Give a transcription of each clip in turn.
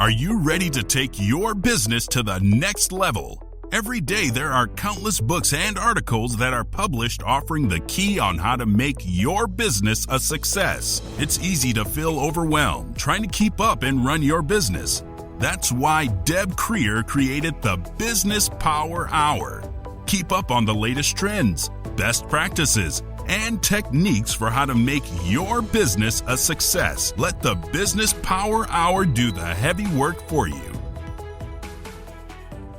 Are you ready to take your business to the next level? Every day there are countless books and articles that are published offering the key on how to make your business a success. It's easy to feel overwhelmed trying to keep up and run your business. That's why Deb Creer created the Business Power Hour. Keep up on the latest trends, best practices, and techniques for how to make your business a success. Let the Business Power Hour do the heavy work for you.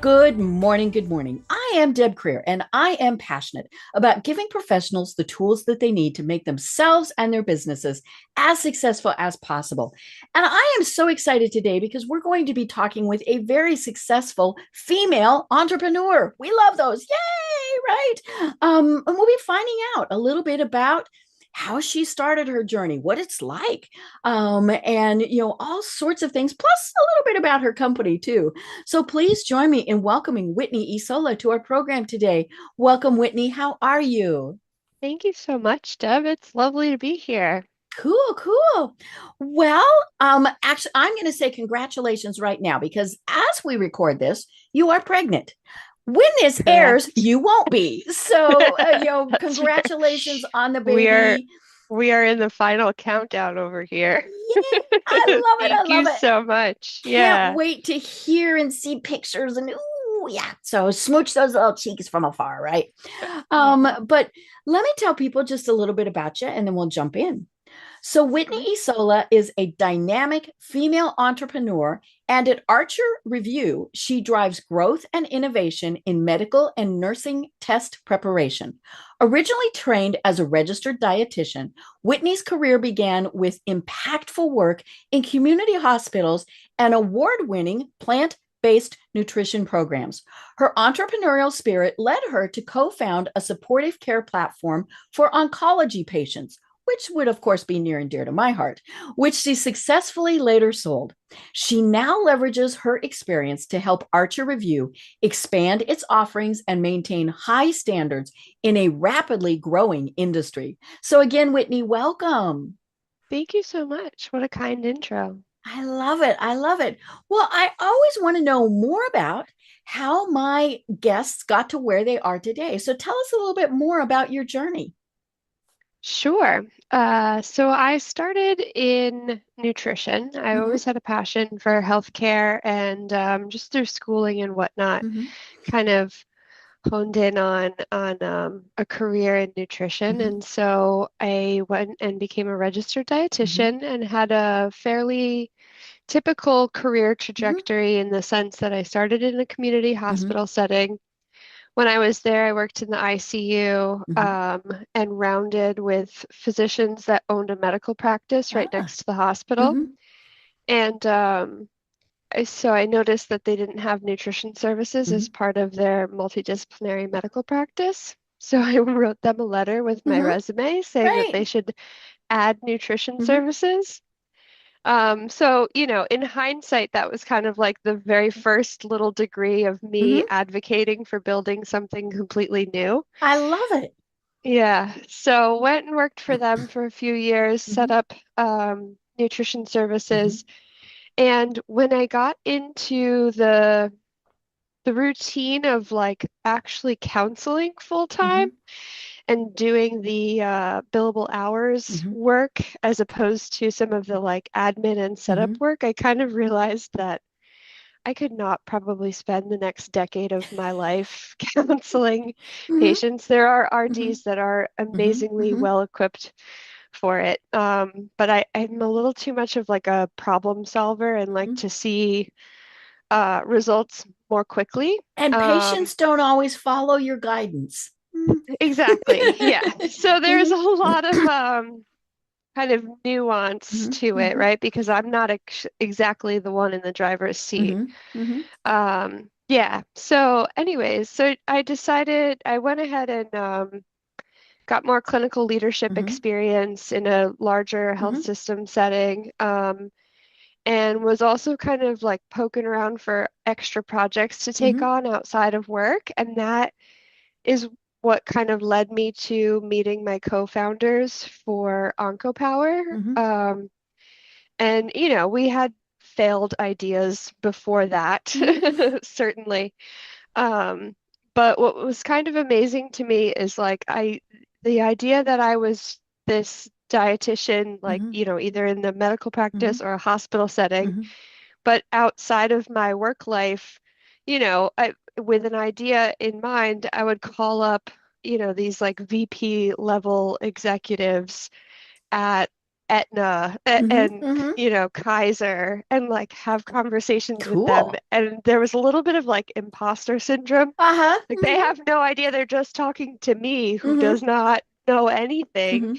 Good morning. Good morning. I am Deb Creer, and I am passionate about giving professionals the tools that they need to make themselves and their businesses as successful as possible. And I am so excited today because we're going to be talking with a very successful female entrepreneur. We love those. Yay, right? And we'll be finding out a little bit about how she started her journey, what it's like, and all sorts of things, plus a little bit about her company too. So please join me in welcoming Whitney Isola to our program today. Welcome, Whitney. How are you? Thank you so much, Deb. It's lovely to be here. Cool. Well, actually, I'm going to say congratulations right now because as we record this, you are pregnant. When this airs, you won't be. So, congratulations right. on the baby. We are in the final countdown over here. Yeah, I love it. Thank you so much. Can't wait to hear and see pictures and ooh, yeah. So smooch those little cheeks from afar, right? But let me tell people just a little bit about you and then we'll jump in. So Whitney Isola is a dynamic female entrepreneur, and at Archer Review, she drives growth and innovation in medical and nursing test preparation. Originally trained as a registered dietitian, Whitney's career began with impactful work in community hospitals and award-winning plant-based nutrition programs. Her entrepreneurial spirit led her to co-found a supportive care platform for oncology patients, which would, of course, be near and dear to my heart, which she successfully later sold. She now leverages her experience to help Archer Review expand its offerings and maintain high standards in a rapidly growing industry. So again, Whitney, welcome. Thank you so much. What a kind intro. I love it. Well, I always want to know more about how my guests got to where they are today. So tell us a little bit more about your journey. Sure. So I started in nutrition. I always had a passion for healthcare and just through schooling and whatnot, kind of honed in on a career in nutrition. And so I went and became a registered dietitian and had a fairly typical career trajectory in the sense that I started in a community hospital setting. When I was there, I worked in the ICU and rounded with physicians that owned a medical practice right next to the hospital. And so I noticed that they didn't have nutrition services as part of their multidisciplinary medical practice. So I wrote them a letter with my resume saying that they should add nutrition services. So, in hindsight, that was kind of like the very first little degree of me advocating for building something completely new. I love it. Yeah. So went and worked for them for a few years, set up nutrition services. And when I got into the routine of like actually counseling full time, and doing the billable hours work as opposed to some of the like admin and setup work, I kind of realized that I could not probably spend the next decade of my life counseling patients. There are RDs that are amazingly well equipped for it. But I'm a little too much of like a problem solver and like to see results more quickly. And patients don't always follow your guidance. Exactly. Yeah. So there's a lot of kind of nuance to it, right? Because I'm not exactly the one in the driver's seat. Yeah. So anyways, so I decided I went ahead and got more clinical leadership experience in a larger health system setting. And was also kind of like poking around for extra projects to take on outside of work. And that is what kind of led me to meeting my co-founders for OncoPower. And, we had failed ideas before that, certainly. Um, but what was kind of amazing to me is like the idea that I was this dietitian, like, Mm-hmm. either in the medical practice or a hospital setting, Mm-hmm. but outside of my work life, with an idea in mind, I would call up, these like VP level executives at Aetna Mm-hmm. and Mm-hmm. Kaiser, and like have conversations with them. Cool. And there was a little bit of like imposter syndrome. Uh-huh. Like they Mm-hmm. have no idea, they're just talking to me who Mm-hmm. does not know anything. Mm-hmm.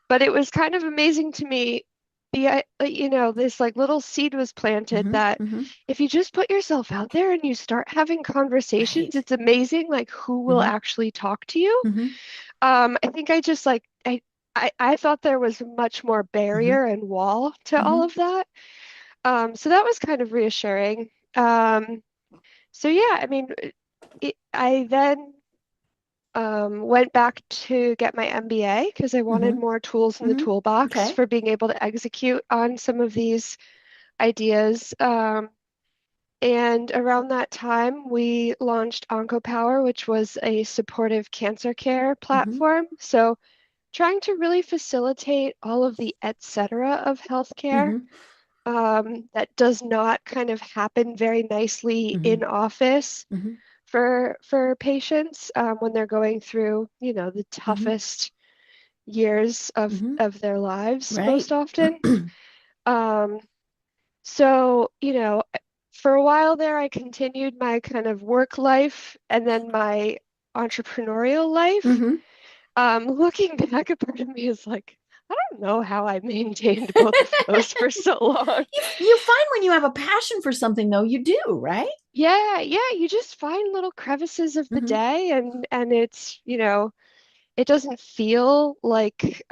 But it was kind of amazing to me. This like little seed was planted Mm-hmm. that Mm-hmm. if you just put yourself out there and you start having conversations, Right. it's amazing like who will Mm-hmm. actually talk to you. Mm-hmm. I think I just like I thought there was much more Mm-hmm. barrier and wall to all Mm-hmm. of that. So that was kind of reassuring. So yeah, I mean, I then went back to get my MBA because I wanted Mm-hmm. more tools in the Mm-hmm. toolbox Okay. for being able to execute on some of these ideas. And around that time, we launched OncoPower, which was a supportive cancer care Mm-hmm. platform. So trying to really facilitate all of the et cetera of healthcare Mm-hmm. that does not kind of happen very nicely Mm-hmm. in office Mm-hmm. for patients when they're going through, the Mm-hmm. toughest years of Mm-hmm. their lives Right. most often. Um, so, for a while there, I continued my kind of work life and then my entrepreneurial life. Mm-hmm. Looking back, a part of me is like, I don't know how I maintained both of those for so long. You find when you have a passion for something, though, you do, right? Yeah, yeah, you just find little crevices of the Mm-hmm. day and it's, it doesn't feel like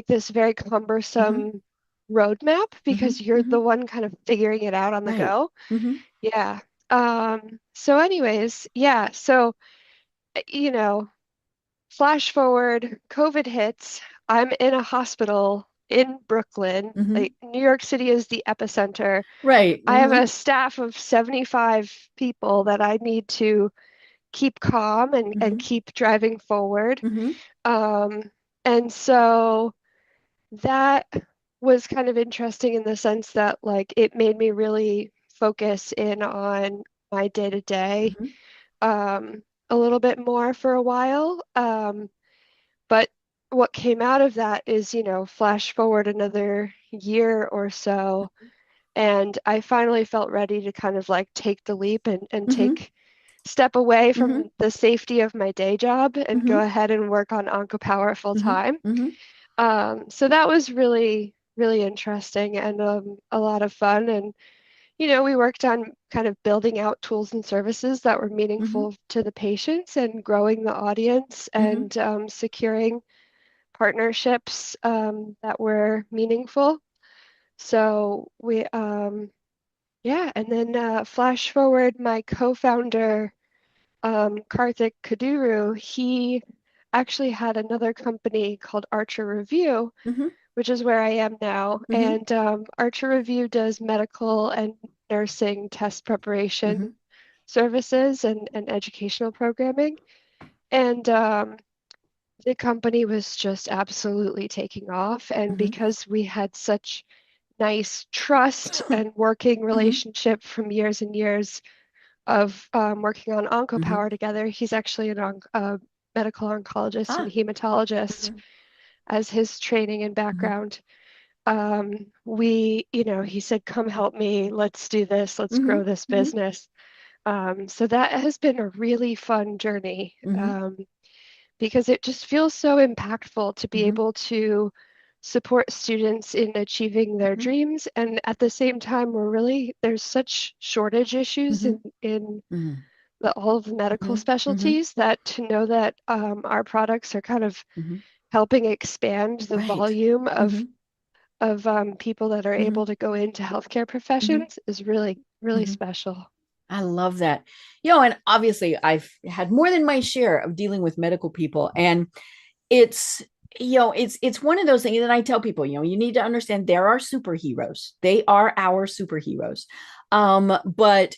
this very Mm-hmm. cumbersome roadmap Mm-hmm. because you're Mm-hmm. the one kind of figuring it out on the Right. go. Mm-hmm. Yeah. So anyways, yeah, so you know, flash forward, COVID hits. I'm in a hospital in Brooklyn. Mm-hmm. Like New York City is the epicenter. Right. I have Mm-hmm. a staff of 75 people that I need to keep calm and Mm-hmm. keep driving forward. Mm-hmm. Um, and so that was kind of interesting in the sense that like it made me really focus in on my day to day Mm-hmm. a little bit more for a while. But what came out of that is, flash forward another year or so, and I finally felt ready to kind of like take the leap and Mm-hmm. take step away Mm-hmm. from the safety of my day job and go Mm-hmm. ahead and work on OncoPower full Mm-hmm. time. Mm-hmm. So that was really, really interesting and a lot of fun. And, we worked on kind of building out tools and services that were Mm-hmm. meaningful to the patients and growing the audience Mm-hmm. and securing partnerships that were meaningful. So yeah, and then flash forward, my co-founder, Karthik Kaduru, he actually had another company called Archer Review, Mm-hmm. which is where I am now. Mm-hmm. And Archer Review does medical and nursing test Mm-hmm. preparation services and educational programming. And the company was just absolutely taking off. And Mm-hmm. because we had such nice trust and working Mm-hmm. relationship from years and years of working on Mm-hmm. OncoPower together, he's actually a medical oncologist and Ah. hematologist Mm-hmm. as his training and Mm-hmm. background. He said, come help me, let's do this, let's Mm-hmm. grow this Mm-hmm. business. So that has been a really fun journey. Mm-hmm. Because it just feels so impactful to be Mm-hmm. able to support students in achieving their Mm-hmm. dreams. And at the same time, there's such shortage issues Mm-hmm. in Mm-hmm. all of the medical Mm-hmm. specialties that to know that our products are kind of Mm-hmm. helping expand the Right. volume Mm-hmm. of people that are Mm-hmm. able to go into healthcare Mm-hmm. professions is really, really Mm-hmm. special. I love that. And obviously I've had more than my share of dealing with medical people. And it's it's one of those things that I tell people, you need to understand there are superheroes. They are our superheroes. But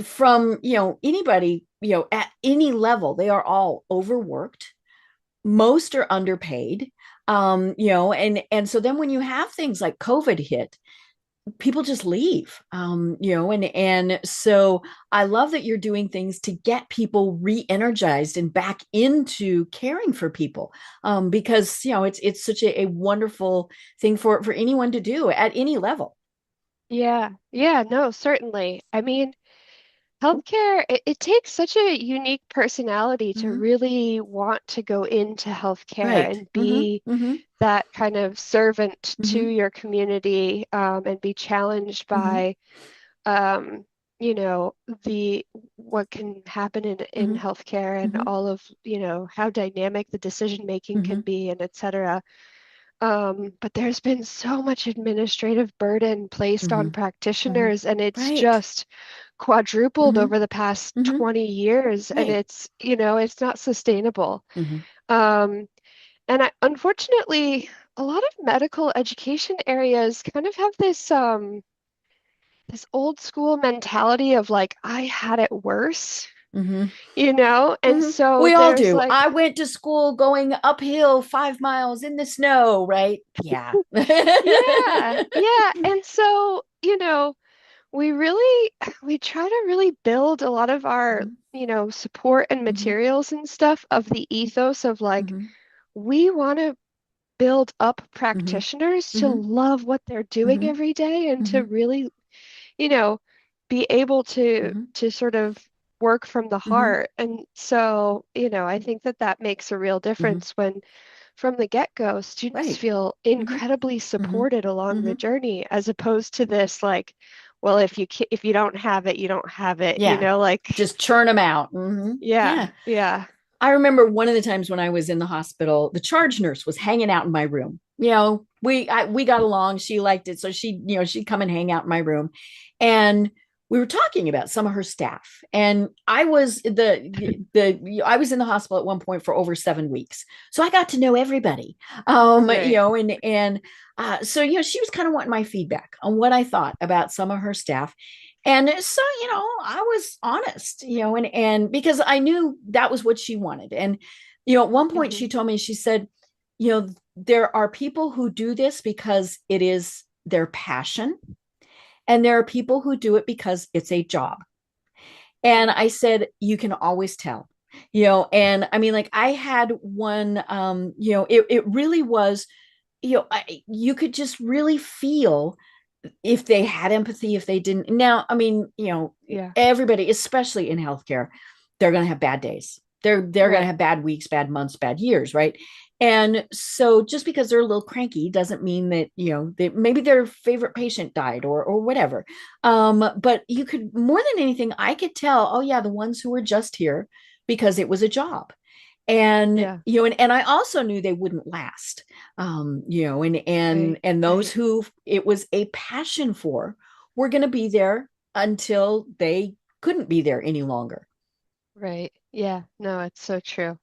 from, anybody, at any level, they are all overworked. Most are underpaid. And so then when you have things like COVID hit, people just leave. And so I love that you're doing things to get people re-energized and back into caring for people, because it's such a wonderful thing for anyone to do at any level. Yeah, yeah, no, certainly. I mean, healthcare, it takes such a unique personality to Hmm. really want to go into healthcare Right. and Hmm. be Hmm. that kind of servant to Hmm. your community, and be challenged Hmm. by, um, you know, the what can happen in Hmm. healthcare and Hmm. all of, how dynamic the decision making can Hmm. be and et cetera. But there's been so much administrative burden placed on Hmm. Hmm. practitioners, and it's Right. just quadrupled Hmm. over the past Hmm. 20 years, and Right. it's not sustainable. Hmm. Um, and unfortunately, a lot of medical education areas kind of have this old school mentality of like, I had it worse, Hmm. and Hmm. so We all there's do. like, I went to school going uphill 5 miles in the snow, right? Yeah. yeah, yeah. And so, we really we try to really build a lot of our, Hmm. support and Hmm. materials and stuff of the ethos of like, Hmm. we want to build up Hmm. practitioners to Hmm. love what they're doing Hmm. every day and to Hmm. really, you know, be able to Hmm. sort of work from the Hmm. heart. And so, I think that that makes a real Hmm. difference when from the get-go, students Right. feel Hmm. incredibly Hmm. supported along the Hmm. journey, as opposed to this like, well, if you don't have it, you don't have it, Yeah. like, Just churn them out. Hmm. yeah, Yeah. yeah, I remember one of the times when I was in the hospital, the charge nurse was hanging out in my room. We got along. She liked it, so she'd come and hang out in my room, and we were talking about some of her staff. And I was in the hospital at one point for over 7 weeks, so I got to know everybody. right. So she was kind of wanting my feedback on what I thought about some of her staff. And so, I was honest, and because I knew that was what she wanted. And, at one point Hmm. she told me, she said, there are people who do this because it is their passion, and there are people who do it because it's a job. And I said, you can always tell, and I mean, like I had one, it really was, you could just really feel if they had empathy, if they didn't. Now, I mean, Yeah, everybody, especially in healthcare, they're going to have bad days. They're going to right, have bad weeks, bad months, bad years, right? And so just because they're a little cranky doesn't mean that, that maybe their favorite patient died or whatever. But you could, more than anything, I could tell, oh yeah, the ones who were just here because it was a job. And yeah, and I also knew they wouldn't last. And right, those right, who it was a passion for were going to be there until they couldn't be there any longer. right. Yeah, no, it's so true.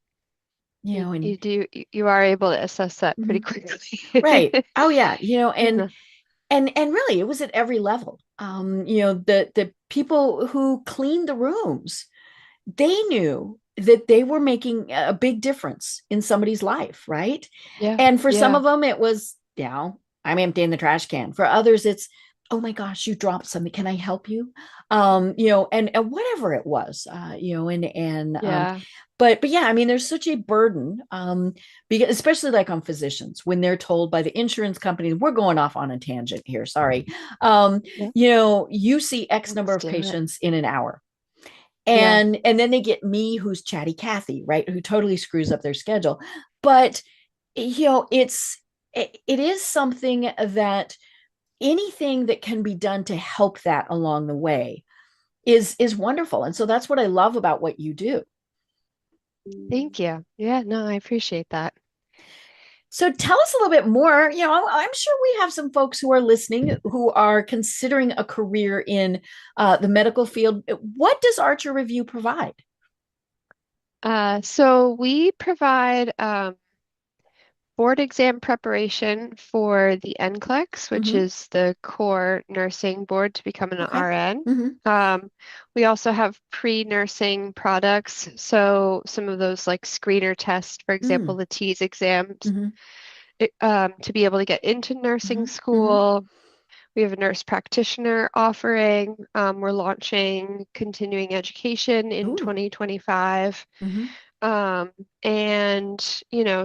you know and You are able to assess that pretty Mhm. quickly. Right. Oh yeah. Yeah, And really it was at every level. The people who cleaned the rooms, they knew that they were making a big difference in somebody's life, right? yeah, And for some yeah, of them, it was, I'm emptying the trash can. For others, it's, oh my gosh, you dropped something. Can I help you? And whatever it was, yeah. but yeah, I mean, there's such a burden, because especially like on physicians when they're told by the insurance companies, we're going off on a tangent here. Sorry. Yeah. You see X number Let's of do it. patients in an hour, Yeah. and then they get me, who's chatty Cathy, right, who totally screws up their schedule. But it is something that anything that can be done to help that along the way is wonderful. And so that's what I love about what you do. Thank you. Yeah, no, I appreciate that. So tell us a little bit more. I'm sure we have some folks who are listening who are considering a career in the medical field. What does Archer Review provide? So we provide board exam preparation for the NCLEX, which Mm-hmm. is the core nursing board to become an Okay. RN. Mm-hmm. We also have pre-nursing products. So some of those like screener tests, for example, the TEAS exams, Mm-hmm. to be able to get into nursing Mm-hmm. school. We have a nurse practitioner offering. We're launching continuing education in Ooh. 2025. Mm-hmm. Um, and,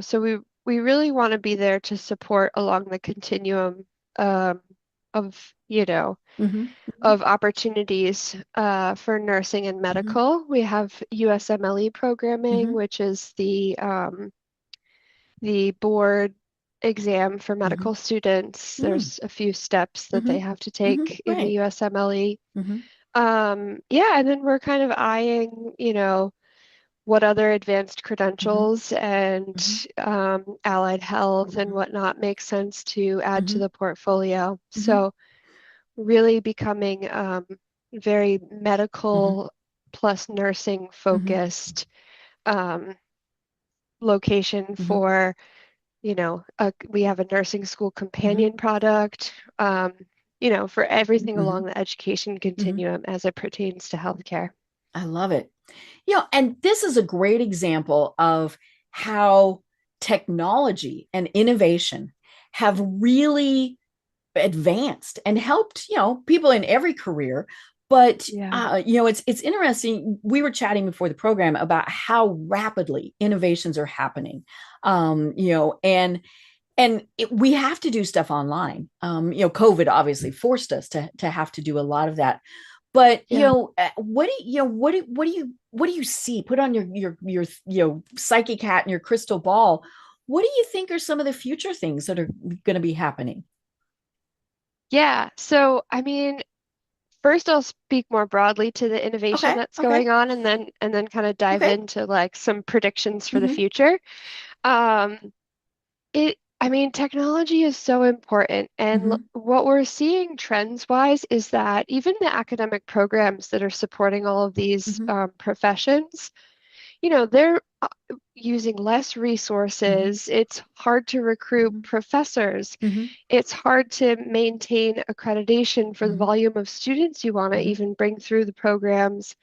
so we really want to be there to support along the continuum um, of, Mm-hmm. of opportunities for nursing and Mm-hmm. medical. We have USMLE programming, Mm-hmm. which is the board exam for Mm-hmm. medical students. Mm-hmm. There's a few steps that Mm-hmm. they have to Mm-hmm. take in the Right. USMLE. Mm-hmm. Yeah, and then we're kind of eyeing, what other advanced Mm-hmm. credentials and Mm-hmm. allied health and Mm-hmm. whatnot makes sense to add to Mm-hmm. the portfolio. Mm-hmm. So really becoming very Mm-hmm. medical plus nursing Mm-hmm. focused um, location Mm-hmm. for, we have a nursing school Mm-hmm. companion product, for everything Mm-hmm. along the education Mm-hmm. continuum as it pertains to healthcare. I love it. And this is a great example of how technology and innovation have really advanced and helped, people in every career. But Yeah. it's interesting. We were chatting before the program about how rapidly innovations are happening. We have to do stuff online. COVID obviously forced us to have to do a lot of that. But Yeah. what do you see? Put on your psychic hat and your crystal ball. What do you think are some of the future things that are going to be happening? Yeah. So, I mean, first I'll speak more broadly to the innovation Okay, that's okay, going on and then kind of dive okay. into like some predictions for the Mm-hmm, future. Um, I mean, technology is so important. And mm-hmm, what we're seeing trends wise is that even the academic programs that are supporting all of these mm-hmm, professions, they're using less resources. It's hard to recruit mm-hmm, professors. mm-hmm, It's hard to maintain accreditation for the mm-hmm, volume of students you want to mm-hmm, even bring through the programs.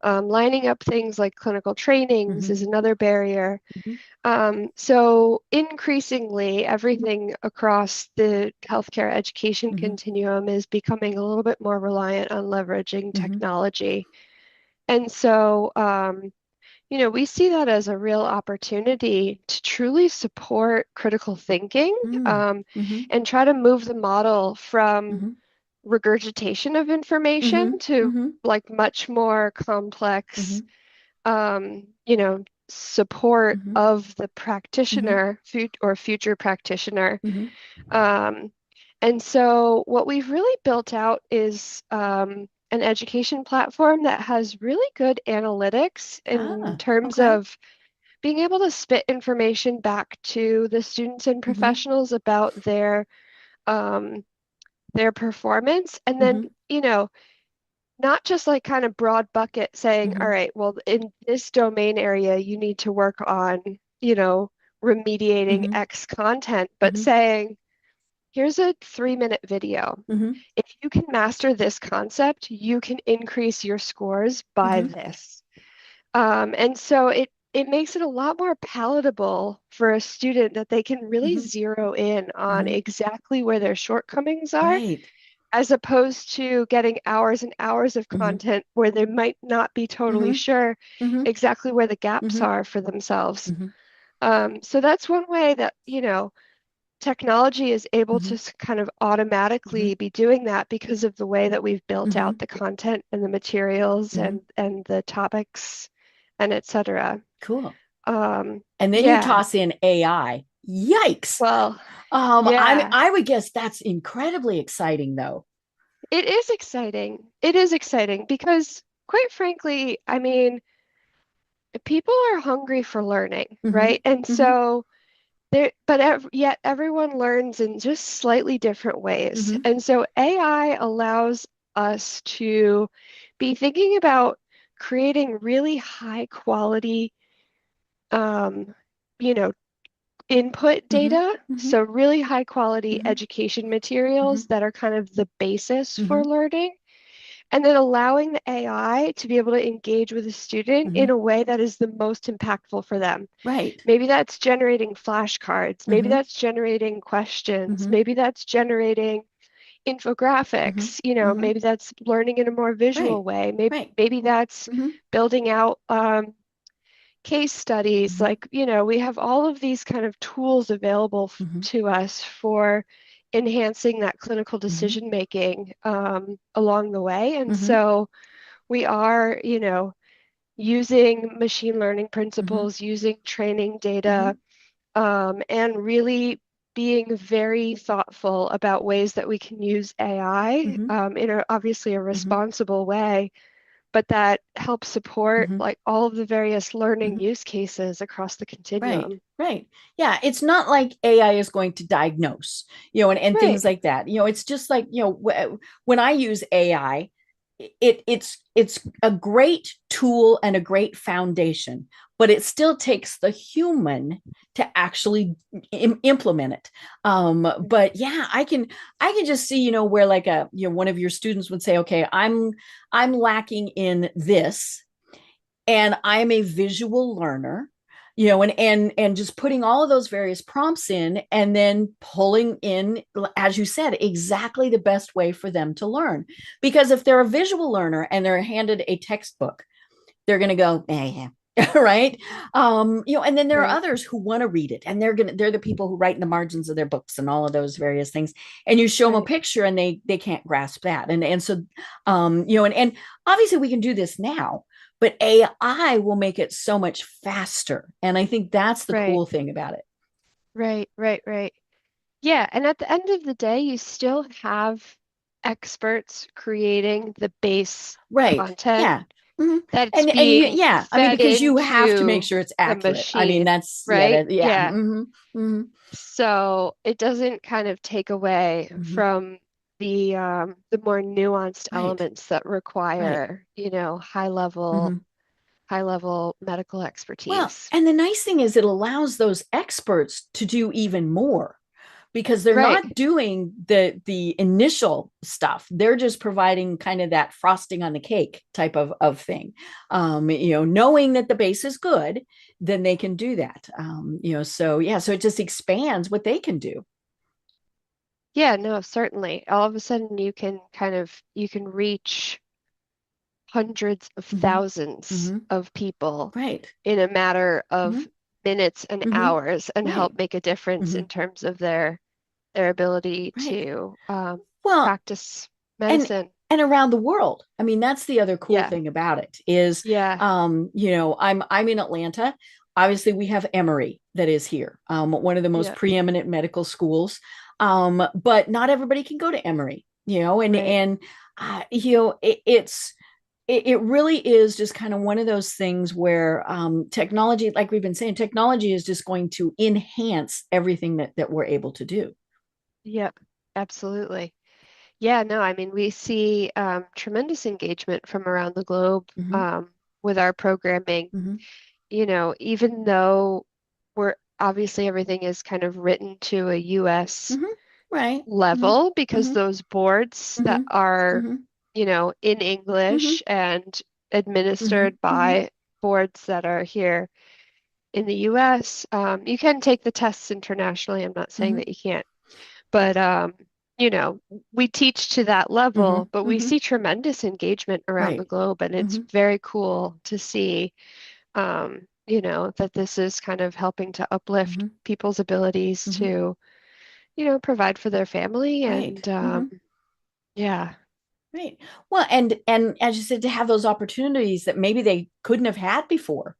Lining up things like clinical trainings mm-hmm, is another barrier. mm-hmm, So increasingly, everything across the healthcare education mm-hmm, continuum is becoming a little bit more reliant on leveraging mm-hmm, technology. And so, we see that as a real opportunity to truly support critical thinking, mm-hmm, and try to move the model from mm-hmm, regurgitation of mm-hmm, information to mm-hmm, like much more complex, mm-hmm, support mm-hmm, of the mm-hmm, practitioner or future practitioner. mm-hmm. Um, and so what we've really built out is an education platform that has really good analytics in Ah, terms okay. of being able to spit information back to the students and Mm-hmm, professionals about um, their performance, and then, mm-hmm, not just like kind of broad bucket saying, all mm-hmm, right, well, in this domain area, you need to work on, you know, remediating mm-hmm, X content, but mm-hmm, saying, here's a 3-minute video. mm-hmm, If you can master this concept, you can increase your scores by mm-hmm, this. And so it makes it a lot more palatable for a student that they can really mm-hmm, zero in on mm-hmm. exactly where their shortcomings are, Right. as opposed to getting hours and hours of Mm-hmm, content where they might not be totally mm-hmm, sure mm-hmm, exactly where the gaps mm-hmm, are for themselves. mm-hmm, So that's one way that, technology is able to mm-hmm, kind of mm-hmm, automatically be doing that because of the way that we've built mm-hmm, out the content and the materials mm-hmm. and the topics and et cetera. Cool. Um, And then you yeah, toss in AI. Yikes. well, yeah, I would guess that's incredibly exciting though. it is exciting. It is exciting because, quite frankly, I mean, people are hungry for learning, Mm-hmm, right? And mm-hmm, so but yet everyone learns in just slightly different ways. mm-hmm, And so AI allows us to be thinking about creating really high quality, um, you know, input Mm-hmm. data, Mm-hmm. so really high quality Mm-hmm. education Mm-hmm. materials that are kind of the basis Mm-hmm. for learning, and then allowing the AI to be able to engage with a student Mm-hmm. in a way that is the most impactful for them. Right. Maybe that's generating flashcards, maybe Mm-hmm. that's generating questions, Mm-hmm. maybe that's generating Mm-hmm. infographics, Mm-hmm. maybe that's learning in a more visual Right. way, maybe Right. maybe that's Mm-hmm. building out case studies. Mm-hmm. Like, we have all of these kind of tools available Mm-hmm. to us for enhancing that clinical Mm-hmm. decision making along the way. And Mm-hmm. so we are, using machine learning Mm-hmm. principles, using training Mm-hmm. data, and really being very thoughtful about ways that we can use AI Mm-hmm. in obviously a Mm-hmm. responsible way, but that helps support Mm-hmm. like all of the various learning Mm-hmm. use cases across the Right, continuum. right. Yeah, it's not like AI is going to diagnose, and Right, things like that. It's just like, when I use AI, it's a great tool and a great foundation, but it still takes the human to actually implement it. But yeah, I can just see, where like one of your students would say, okay, I'm lacking in this, and I'm a visual learner, and just putting all of those various prompts in, and then pulling in, as you said, exactly the best way for them to learn. Because if they're a visual learner and they're handed a textbook, they're going to go, yeah. Right. And then there are right, others who want to read it, and they're the people who write in the margins of their books and all of those various things. And you show them a right. picture and they can't grasp that. And so, and obviously we can do this now, but AI will make it so much faster. And I think that's the Right, cool thing about it. right, right, right. Yeah, and at the end of the day, you still have experts creating the base Right. content Yeah. Hmm. that's And you, being yeah, I mean, fed because you have to make into sure it's the accurate. I mean, machine, that's, yeah, right? that, yeah. Yeah. Hmm. Hmm. So it doesn't kind of take away Hmm. from the more nuanced Right. elements that Right. require, Hmm. high level medical Well, expertise. and the nice thing is it allows those experts to do even more, because they're Right. not doing the initial stuff. They're just providing kind of that frosting on the cake type of thing. Knowing that the base is good, then they can do that. So yeah, so it just expands what they can do. Yeah, no, certainly. All of a sudden you can reach hundreds of Hmm. thousands Hmm. of people Right. in a matter Hmm. of minutes and Hmm. hours and Right. help make a difference Hmm. in terms of their ability Right. to Well, practice and medicine. and around the world. I mean, that's the other cool Yeah, thing about it is, yeah, I'm in Atlanta. Obviously, we have Emory that is here, one of the most yeah, preeminent medical schools. But not everybody can go to Emory, and right. it really is just kind of one of those things where, technology, like we've been saying, technology is just going to enhance everything that we're able to do. Yep, absolutely. Yeah, no, I mean, we see tremendous engagement from around the globe Hmm. with our programming. Hmm. Even though we're obviously everything is kind of written to a US Hmm. Right. Hmm. level because Hmm. those boards that Hmm. are, Hmm. in Hmm. English and Hmm. administered Hmm. by boards that are here in the US, you can take the tests internationally. I'm not saying Hmm. that you can't, but you know, we teach to that Hmm. level, but we Hmm. see tremendous engagement around the Right. globe, and it's Hmm. very cool to see that this is kind of helping to uplift Hmm. people's abilities Hmm. to, provide for their family Right. and Hmm. yeah, Right. Well, and as you said, to have those opportunities that maybe they couldn't have had before,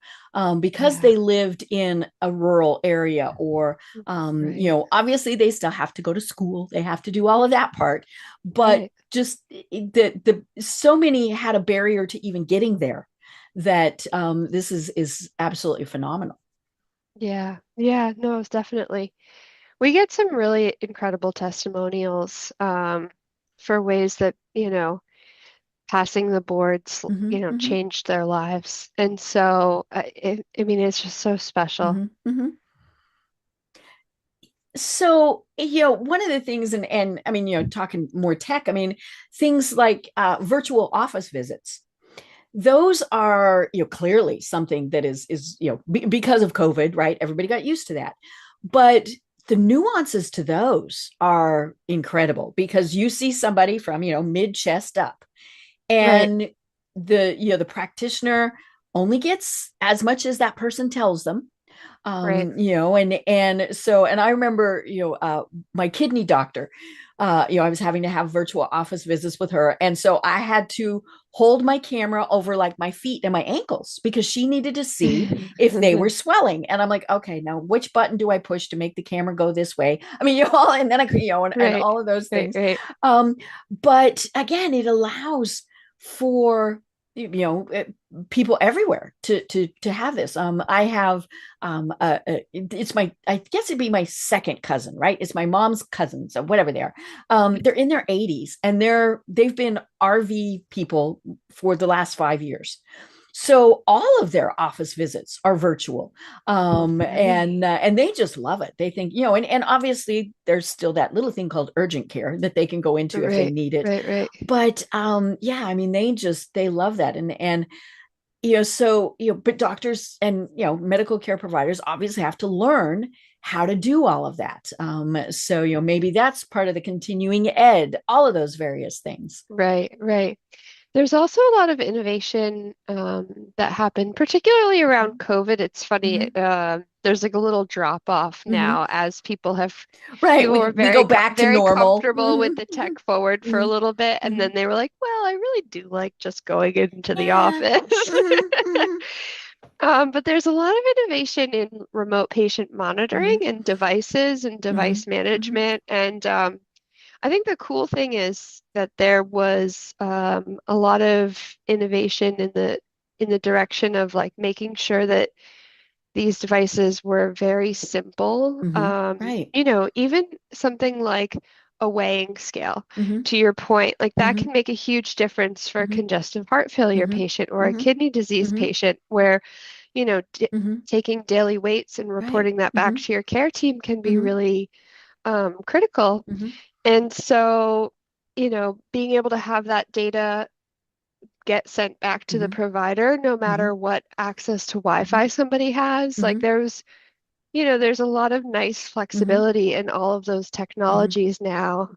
because yeah, they lived in a rural area, or, right, obviously they still have to go to school. They have to do all of that part, but right. just the so many had a barrier to even getting there, that, this is absolutely phenomenal. Yeah, yeah, no, it's definitely. We get some really incredible testimonials for ways that, passing the boards, Hmm. Hmm. changed their lives. And so, I mean, it's just so special. Hmm. Hmm. So, one of the things, and I mean, talking more tech, I mean, things like virtual office visits, those are, clearly something that is, because of COVID, right? Everybody got used to that. But the nuances to those are incredible because you see somebody from, mid chest up, Right, and the practitioner only gets as much as that person tells them. right. And I remember, my kidney doctor, I was having to have virtual office visits with her, and so I had to hold my camera over like my feet and my ankles because she needed to see if they were swelling. And I'm like, okay, now which button do I push to make the camera go this way? I mean, all, and then and Right, all of those right, things. right. um but again, it allows for, people everywhere to have this. I have, it's my, I guess it'd be my second cousin, right? It's my mom's cousins, or whatever they are. They're in their 80s, and they've been RV people for the last 5 years. So all of their office visits are virtual. Okay. And they just love it. They think, and obviously there's still that little thing called urgent care that they can go into if they Right, need it. right, right. But yeah, I mean, they love that. And so, but doctors and, medical care providers obviously have to learn how to do all of that. So, maybe that's part of the continuing ed, all of those various things. Right, right. There's also a lot of innovation that happened, particularly around COVID. It's funny, Mm-hmm. there's like a little drop off Mm-hmm. now as Right. people were We go back to very normal. comfortable with the tech forward for a Mm-hmm. little bit, and Mm-hmm. then they were like, "Well, I really do like just going into the Yeah. office." Mm-hmm. But there's a lot of innovation in remote patient monitoring Mm-hmm. and devices and Mm-hmm. device Mm-hmm. management, and I think the cool thing is that there was a lot of innovation in the direction of like making sure that these devices were very simple. Mm-hmm. Right. Even something like a weighing scale, Mm-hmm. to your point, like that Mm-hmm. can make a huge difference for a Mm-hmm. congestive heart failure Mm-hmm. patient or a Mm-hmm. kidney disease Mm-hmm. patient where, you know, d Mm-hmm. taking daily weights and Right. reporting that back Mm-hmm. to your care team can be Mm-hmm. really critical. Mm-hmm. And so, being able to have that data get sent back to the Mm-hmm. provider, no Mm-hmm. matter what access to Mm-hmm. Wi-Fi somebody has, like Mm-hmm. there's a lot of nice Mm-hmm. flexibility in all of those Mm-hmm. technologies now.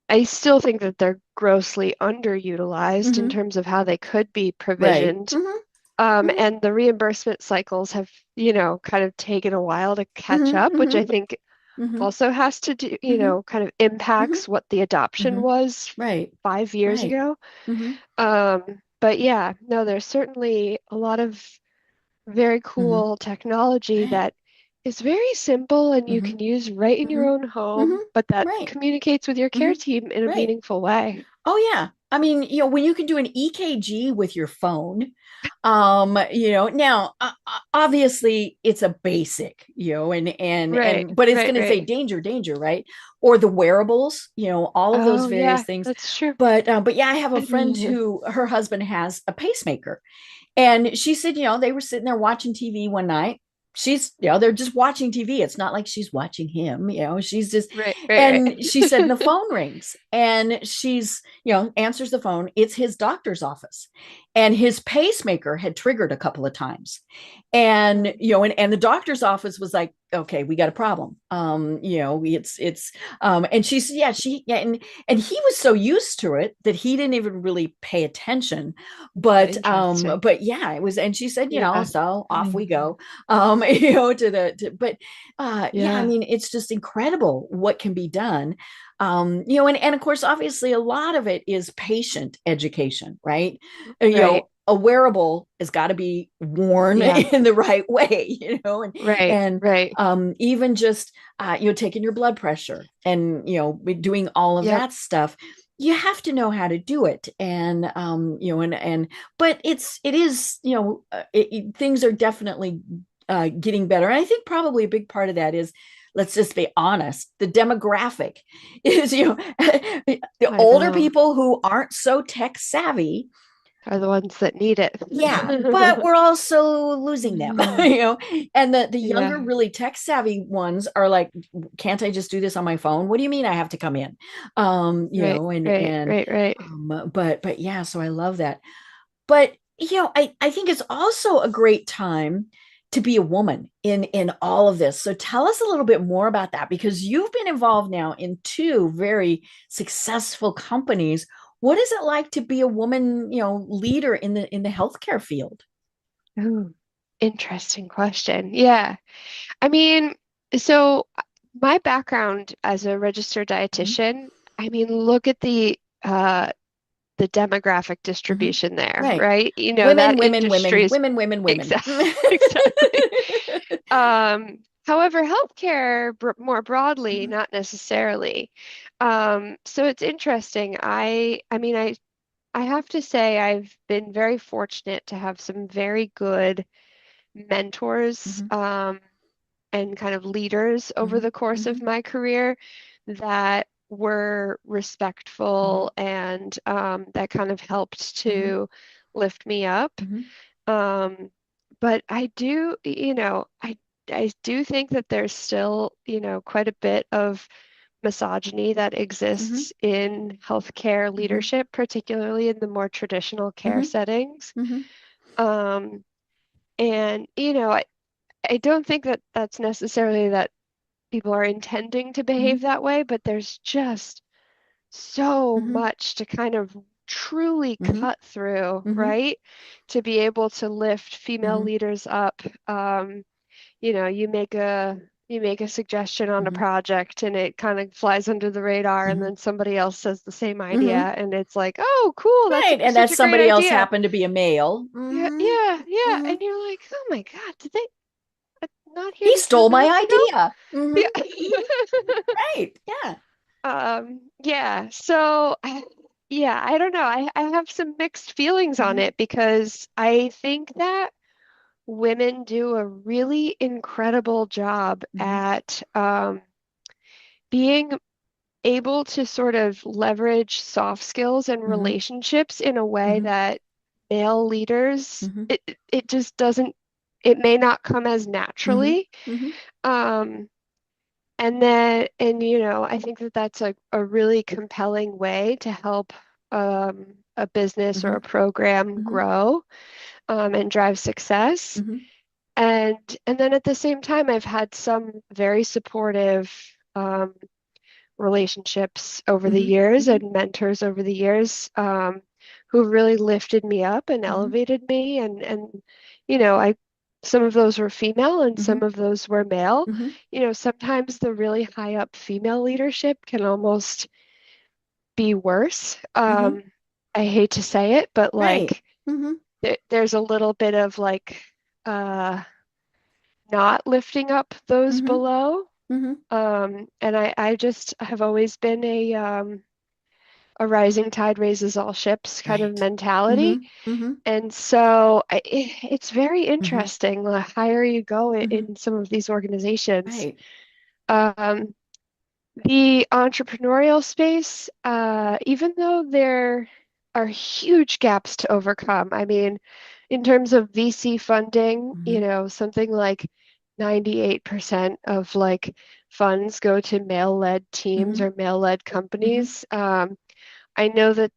I still think that they're grossly underutilized in Mm-hmm. terms of how they could be Right. provisioned. Mm-hmm. And the reimbursement cycles have, kind of taken a while to catch Mm-hmm. up, which Mm-hmm. I think Mm-hmm. also has to do, Mm-hmm. kind of Mm-hmm. impacts what the adoption Mm-hmm. was Right. 5 years Right. ago. Mm-hmm. But yeah, no, there's certainly a lot of very Mm-hmm. cool technology Right. that is very simple and you Mm-hmm. can use right in your Mm-hmm. own home, Mm-hmm. but that Right. communicates with your care Mm-hmm. team in a Right. meaningful way. Oh yeah. I mean, when you can do an EKG with your phone, now obviously it's a basic, Right, but it's right, going to say right. danger, danger, right? Or the wearables, all of those Oh, various yeah, things. that's true. But yeah, I have a friend who her husband has a pacemaker. And she said, they were sitting there watching TV one night. She's, they're just watching TV. It's not like she's watching him, she's just, Right, right, and she said, and the phone rings and she's, answers the phone. It's his doctor's office. And his pacemaker had triggered a couple of times. And, right. and the doctor's office was like, okay, we got a problem. And she said, yeah. And he was so used to it that he didn't even really pay attention. Interesting. But yeah, it was, and she said, Yeah, so off we go. Yeah, I yeah. mean, it's just incredible what can be done. And of course, obviously, a lot of it is patient education, right? Right. A wearable has got to be worn Yeah. in the right way, Right, and right. even just taking your blood pressure and doing all of Yep. that stuff. You have to know how to do it, and but it is things are definitely getting better. And I think probably a big part of that is, let's just be honest, the demographic is, the I older know. people who aren't so tech savvy are the ones that need it. Yeah, but we're also losing them, Mm, And the younger, yeah. really tech savvy ones are like, can't I just do this on my phone? What do you mean I have to come in? Right, right, right, right. But yeah, so I love that. But I think it's also a great time to be a woman in all of this. So tell us a little bit more about that because you've been involved now in two very successful companies. What is it like to be a woman, leader in the healthcare field? Ooh, interesting question. Yeah. I mean, so my background as a registered Mhm. dietitian, I mean, look at the demographic Mhm. distribution there, Right. right? Women, That women, industry women, is women, women, women. exactly exactly. However, healthcare more broadly, Mhm. not necessarily. So it's interesting. I mean, I have to say I've been very fortunate to have some very good mentors, Mhm. and kind of leaders over Mhm. the course of Mhm. my career that were Mhm. respectful and that kind of helped Mhm. to lift me up. Mhm. Um, but I do think that there's still, quite a bit of misogyny that Mhm. exists in healthcare Mhm. leadership, particularly in the more traditional care Mhm. settings. Mhm. Um, and I don't think that that's necessarily that people are intending to behave Mhm. that way, but there's just so Mhm. much to kind of truly Mhm. cut through, Mhm. right? To be able to lift female Mhm. leaders up. You make a suggestion on a Mhm. project and it kind of flies under the radar, and Mhm. then somebody else says the same idea, Mhm. and it's like, oh, cool, that's Right. And that such a great somebody else idea. happened to be a male. Yeah, Mhm. yeah, yeah. And Mhm. you're like, oh my God, did they not hear He this 10 stole my minutes ago? idea. Mhm. Yeah. Right. Yeah. Yeah. So, yeah, I don't know. I have some mixed feelings on Mhm. it because I think that women do a really incredible job Mhm. at being able to sort of leverage soft skills and Mhm. relationships in a way Mhm. that male leaders, Mhm. it just doesn't, it may not come as Mhm. naturally. Mhm. Um, and I think that that's a really compelling way to help a business or a Mhm. program Mhm. grow, and drive success. Mhm. And then at the same time, I've had some very supportive um, relationships over the Mhm. years Mhm. and mentors over the years, who really lifted me up and Mhm. elevated me. And I some of those were female and some Mhm. of those were male. Mhm. Sometimes the really high up female leadership can almost be worse. Mhm. I hate to say it, but Right. like Mhm. there's a little bit of like uh, not lifting up those Mhm. below. Mhm. And I just have always been a rising tide raises all ships kind of Right. mentality. Mhm. Mhm. And so it's very Mhm. interesting the higher you go Mhm. in some of these organizations. Right. Um, the entrepreneurial space, even though there are huge gaps to overcome, I mean, in terms of VC funding, Mhm. something like 98% of like funds go to male-led teams Mhm. or male-led Mhm. companies. I know that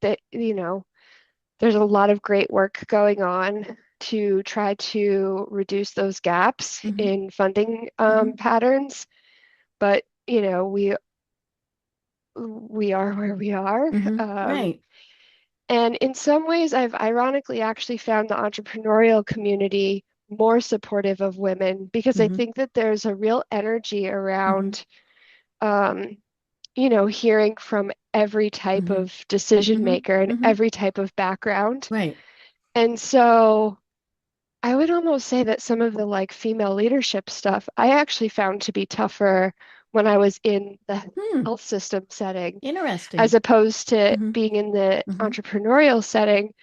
there's a lot of great work going on to try to reduce those gaps Mhm. in funding Mhm. patterns, but we are where we are. Mhm. Um, Right. and in some ways, I've ironically actually found the entrepreneurial community more supportive of women because I Mhm. think that there's a real energy Mhm. around, um, hearing from every type Mhm. of decision Mhm. maker and Mhm. every type of background. Right. And so I would almost say that some of the like female leadership stuff I actually found to be tougher when I was in the Hmm. health system setting as Interesting. opposed to Mhm. being in the Mhm. entrepreneurial setting.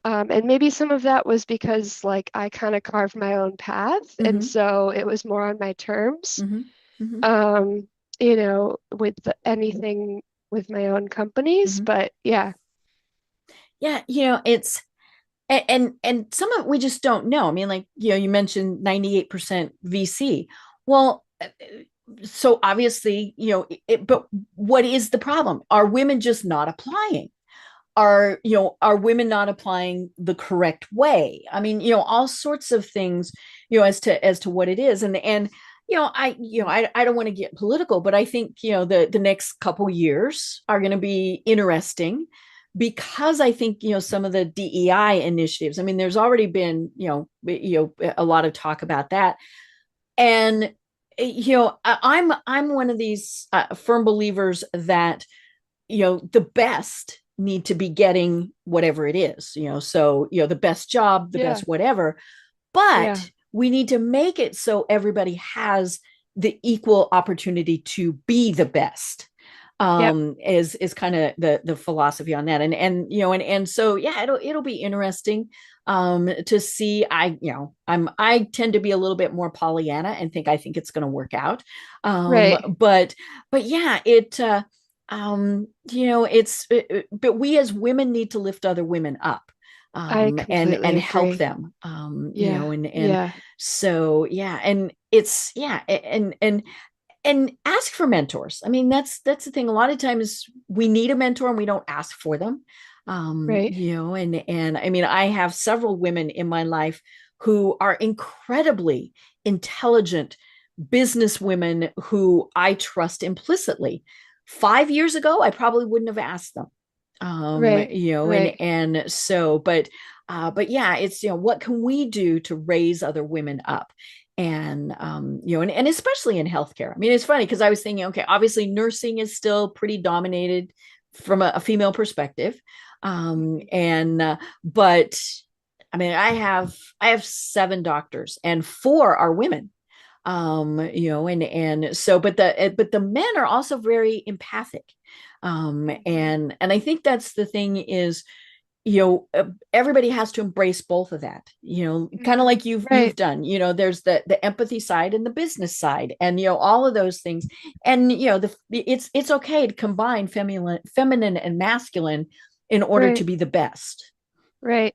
And maybe some of that was because like I kind of carved my own path, and Mhm. so it was more on my terms. Mhm. Mhm. Um, with anything with my own companies, Mhm. but yeah. Yeah, it's and some of it we just don't know. I mean, like, you mentioned 98% VC. Well, so obviously, but what is the problem? Are women just not applying? Are women not applying the correct way? I mean, all sorts of things, as to what it is. And I don't want to get political, but I think, the next couple years are going to be interesting, because I think, some of the DEI initiatives, I mean, there's already been, a lot of talk about that. And I'm one of these firm believers that, the best need to be getting whatever it is, so, the best job, the Yeah. best whatever, but Yeah. we need to make it so everybody has the equal opportunity to be the best. Yep. Is kind of the philosophy on that. And so, yeah, it'll be interesting to see. I tend to be a little bit more Pollyanna and I think it's going to work out. Right. But yeah, but we as women need to lift other women up, I and completely help agree. them, Yeah. and Yeah. so, yeah, and it's, yeah, and ask for mentors. I mean, that's the thing. A lot of times we need a mentor and we don't ask for them. Right. And I mean, I have several women in my life who are incredibly intelligent business women who I trust implicitly. 5 years ago, I probably wouldn't have asked them. Right. And Right. so, but yeah, it's, what can we do to raise other women up? And and especially in healthcare. I mean, it's funny because I was thinking, okay, obviously nursing is still pretty dominated from a female perspective. And But I mean, I have 7 doctors and 4 are women. And so, but the men are also very empathic. And I think that's the thing is, everybody has to embrace both of that, kind of Mhm. like you've Right. done. There's the empathy side and the business side, and all of those things. And it's okay to combine feminine and masculine in order to Right. be the best. Right.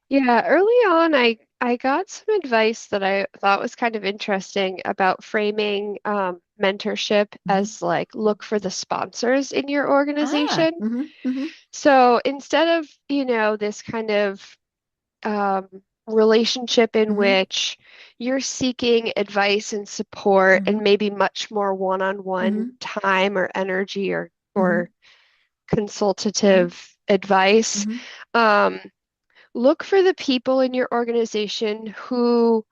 Yeah, early on, I got some advice that I thought was kind of interesting about framing mentorship Mhm. as like look for the sponsors in your Ah, organization. mhm. So instead of, this kind of um, relationship in Mhm. which you're seeking advice and support and Mhm. maybe much more one-on-one Mhm. time or energy or Mhm. Mhm. consultative advice, Mhm. um, look for the people in your organization who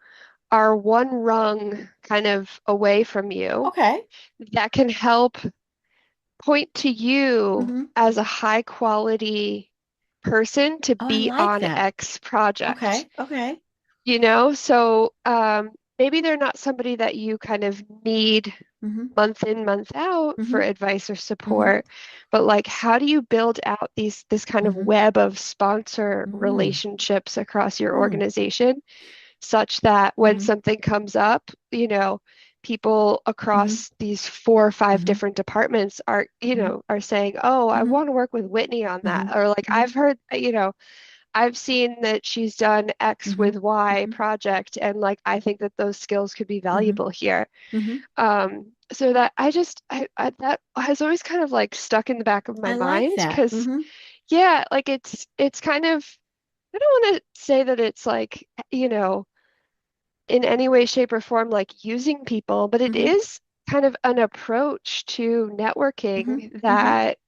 are one rung kind of away from you Okay. that can help point to you Mhm. as a high quality person to Oh, I be like on that. X project. Okay. Okay. So maybe they're not somebody that you kind of need Mhm. month in, month out for Mhm. advice or Mhm. support, but like how do you build out this kind of Mhm. web of sponsor Mm. relationships across your Mm. organization such that when Mhm. something comes up, people Mhm. across these 4 or 5 Mhm. different departments are, Mhm. are saying, "Oh, I Mhm. want to work with Whitney on that." Mhm. Or like I've Mhm. heard, I've seen that she's done X with Mhm. Y Mhm. project, and like I think that those skills could be Mhm. valuable here. Mhm. So that that has always kind of like stuck in the back of my I like mind that. because Mhm. yeah, like it's kind of I don't want to say that it's like, in any way, shape, or form like using people, but it Mhm. is kind of an approach to Mhm. networking Mhm. that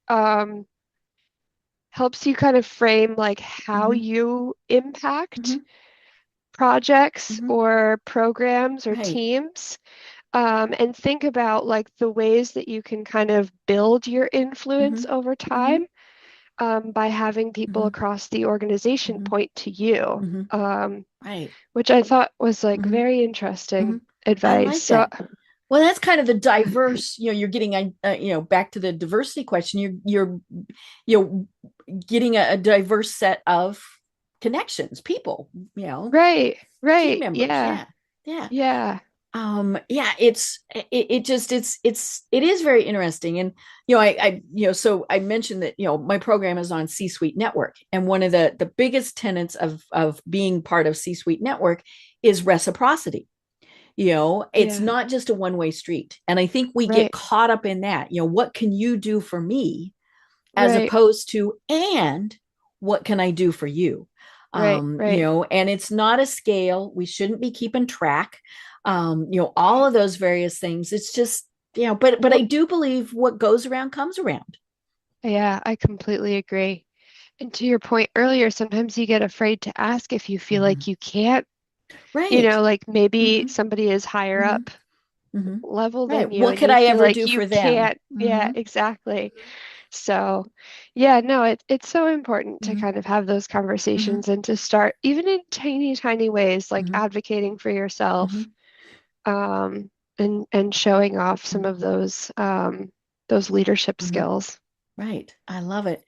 helps you kind of frame like how Mhm. you impact Mhm. projects Mhm. or programs or Right. teams, and think about like the ways that you can kind of build your influence Mhm. over Mhm. time, by having people Mhm. across the organization Mhm. point to you, Mhm. Right. which I thought was like Mhm. very interesting Mhm. I advice. like So, that. Well, that's kind of the diverse, you're getting back to the diversity question. You're getting a diverse set of connections, people, right, team right, members. yeah, Yeah. Yeah. yeah. Yeah, it is very interesting. And so I mentioned that my program is on C-suite network, and one of the biggest tenets of being part of C-suite network is reciprocity. It's Yeah, not just a one-way street, and I think we get right, caught up in that. What can you do for me, as right, opposed to, and what can I do for you? right, right. And it's not a scale. We shouldn't be keeping track. All of those various things. It's just, but I Well, do believe what goes around comes around. yeah, I completely agree. And to your point earlier, sometimes you get afraid to ask if you feel Mm-hmm. like you can't, Right. like maybe Mm-hmm. somebody is higher Mm-hmm. up Mm-hmm. level than Right. you What and could you I feel ever like do you for them? can't. Yeah, Mm-hmm. exactly. So, yeah, no, it's so important to Mm-hmm. kind of have those Mm-hmm. conversations and to start even in tiny, tiny ways, like Mm-hmm. advocating for Mm-hmm. yourself, and showing off some Mm-hmm. of those leadership Mm-hmm. skills. Right. I love it.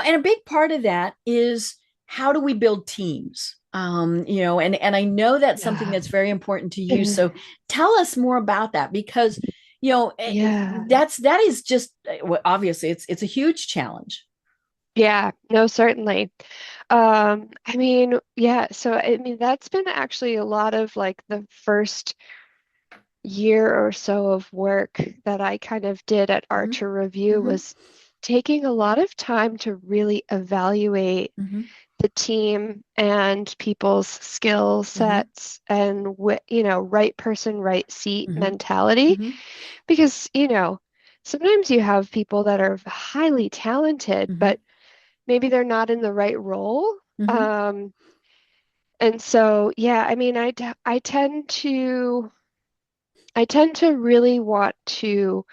And a big part of that is, how do we build teams? And I know that's something Yeah. that's very important to you. So tell us more about that, because, Yeah. that is just, well, obviously it's a huge challenge. Yeah, no, certainly. I mean, yeah, so I mean that's been actually a lot of like the first year or so of work that I kind of did at Hmm. Archer Review Hmm. was taking a lot of time to really evaluate Hmm. the team and people's skill Hmm. sets and right person, right seat Hmm. mentality. Hmm. Because, sometimes you have people that are highly talented, Hmm. but maybe they're not in the right role. Hmm. Um, and so, yeah, I mean, I tend to really want to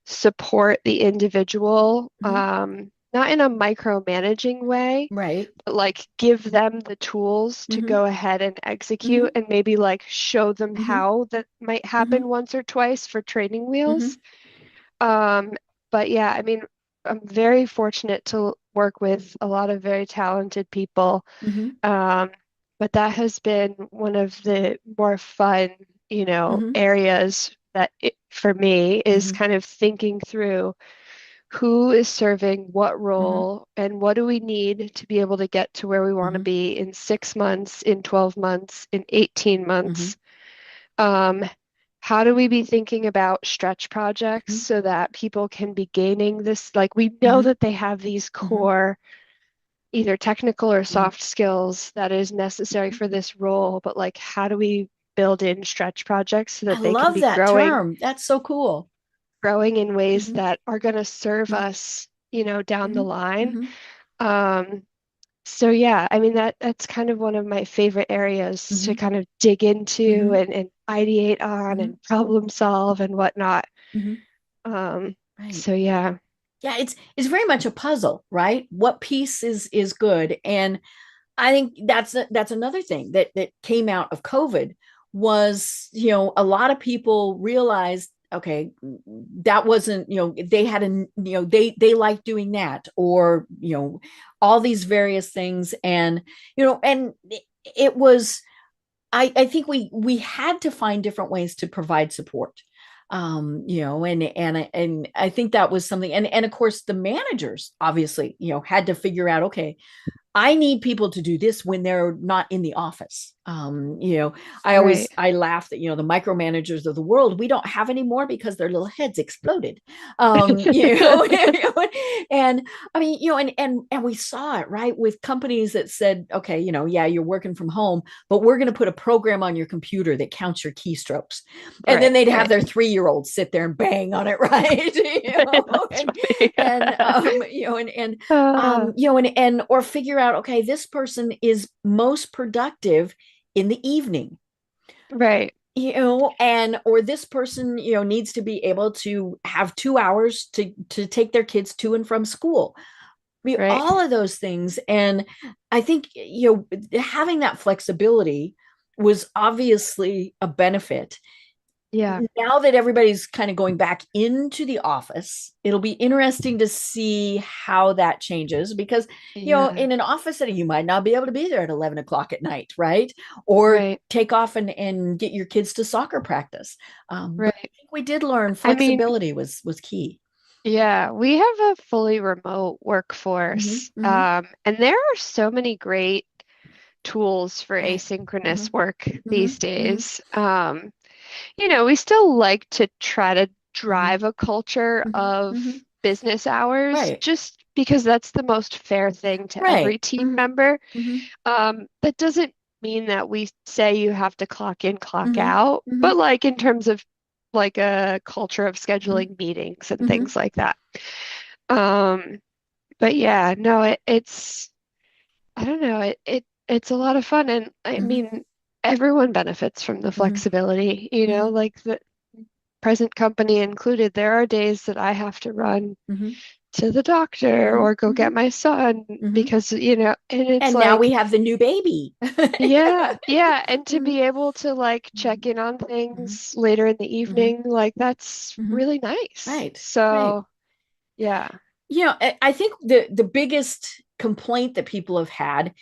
support the individual, Hmm. not in a micromanaging way, Right. but like give them the tools to Hmm. go ahead and Hmm. execute and maybe like show them Hmm. how that might Hmm. happen once or twice for training Hmm. wheels. Um, but yeah, I mean, I'm very fortunate to work with a lot of very talented people. Hmm. Um, but that has been one of the more fun, Hmm. areas that for me is Hmm. kind of thinking through who is serving what Hmm. role and what do we need to be able to get to where we want to Hmm. be in 6 months, in 12 months, in 18 Hmm. months. Um, how do we be thinking about stretch projects Hmm. so that people can be gaining this? Like, we know Hmm. that they have these Hmm. core, either technical or Hmm. soft skills that is necessary for this role, but like, how do we build in stretch projects so I that they can love be that growing, term. That's so cool. growing in ways Hmm. that are going to serve Hmm. us, down the Hmm. line? Hmm. Um, so yeah, I mean that's kind of one of my favorite areas to Hmm. kind of dig into Hmm. and ideate on Hmm. and problem solve and whatnot. Hmm. Um, Right. so yeah, Yeah, it's very much a puzzle, right? What piece is good? And I think that's another thing that came out of COVID was, a lot of people realized, okay, that wasn't, they had a, they liked doing that, or, all these various things. And, and it was, I think we had to find different ways to provide support. And I think that was something, and of course the managers obviously, had to figure out, okay, I need people to do this when they're not in the office. right. I laugh that, the micromanagers of the world, we don't have anymore because their little heads exploded. And I mean, and we saw it, right, with companies that said, okay, yeah, you're working from home, but we're going to put a program on your computer that counts your keystrokes. And then Right, they'd have right. their 3-year-old sit there and bang on it, right? That's funny. And or figure out, okay, this person is most productive in the evening, Right, and or this person, needs to be able to have 2 hours to take their kids to and from school. right. All of those things. And I think, having that flexibility was obviously a benefit. Yeah. Now that everybody's kind of going back into the office, it'll be interesting to see how that changes because, Yeah. in an office setting, you might not be able to be there at 11 o'clock at night, right? Or Right. take off and get your kids to soccer practice. But I Right. think we did learn I mean, flexibility was key. yeah, we have a fully remote Hmm. workforce. Hmm. And there are so many great tools for Right. Hmm. asynchronous work Hmm. these Hmm. days. We still like to try to Hmm. drive a culture Hmm. of Hmm. business hours Right. just because that's the most fair thing to every Right. team Hmm. member. Hmm. That doesn't mean that we say you have to clock in, clock Hmm. out, Hmm. but like in terms of like a culture of Hmm. scheduling meetings and Hmm. things like that. Um, but yeah, no, it's I don't know, it's a lot of fun and I Hmm. mean everyone benefits from the Hmm. flexibility, Hmm. like the present company included. There are days that I have to run Hmm. to the doctor Hmm. or go Hmm. get my son Hmm. because, and it's And now we like, have the new baby. yeah, yeah. And to Mhm. be able to like check Mhm. in on Mhm. things later in the Mhm. evening, like that's Mhm. really nice. Right, right. So, yeah, I think the biggest complaint that people have had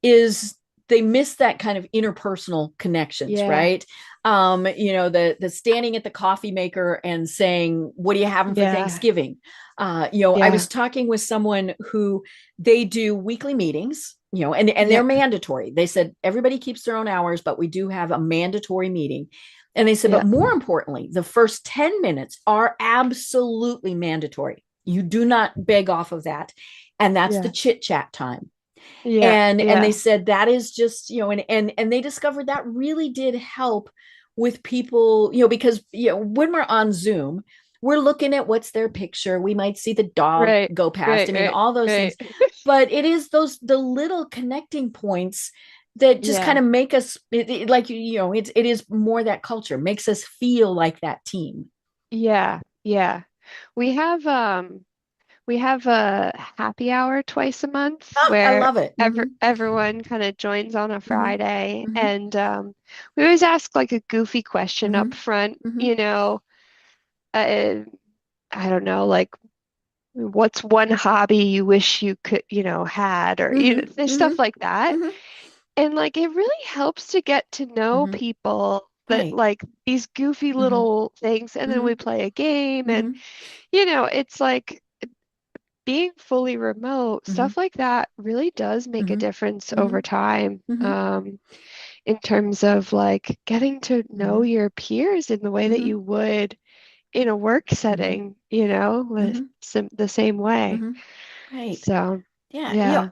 is they miss that kind of interpersonal connections, yeah, right? The standing at the coffee maker and saying, "What are you having for yeah, Thanksgiving?" I yeah, was talking with someone who they do weekly meetings, and yeah, they're mandatory. They said everybody keeps their own hours, but we do have a mandatory meeting. And they said, yeah, but more importantly, the first 10 minutes are absolutely mandatory. You do not beg off of that. And that's the yeah, chit chat time. yeah, And they yeah, said that is just, and they discovered that really did help with people, because when we're on Zoom, we're looking at what's their picture. We might see the dog right, go past. right, I mean, right, all those right. things. But it is the little connecting points that just kind Yeah, of make us like it is more that culture makes us feel like that team. yeah, yeah. We have We have a happy hour twice a month I where love it. Hmm. everyone kind of joins on a Hmm. Friday, Hmm. and we always ask like a goofy question Hmm. up front, Hmm. uh, I don't know, like what's one hobby you wish you could, had, or Hmm. there's Hmm. stuff like that. Hmm. And like it really helps to get to know Hmm. people that Right. like these goofy Hmm. little things, and then Hmm. we play a game, and Hmm. it's like being fully remote, Hmm. stuff like that really does make a Hmm. difference Hmm. over time, Hmm. in terms of like getting to know Hmm. your peers in the way that Hmm. you would in a work Hmm. setting, Hmm. the same way. Hmm. Right. So, Yeah. yeah,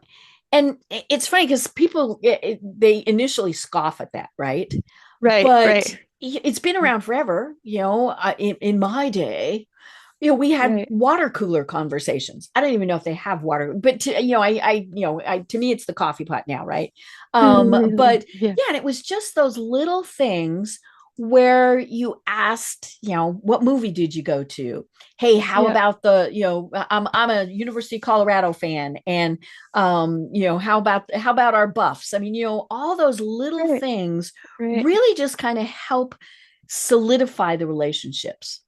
And it's funny because people they initially scoff at that, right? right, But right, it's been around forever. In my day, we had right. water cooler conversations. I don't even know if they have water, but to me, it's the coffee pot now, right? But Yeah, yeah, and it was just those little things where you asked, what movie did you go to? Hey, how yeah, about I'm a University of Colorado fan, and how about our Buffs? I mean, all those little right, things right. really just kind of help solidify the relationships.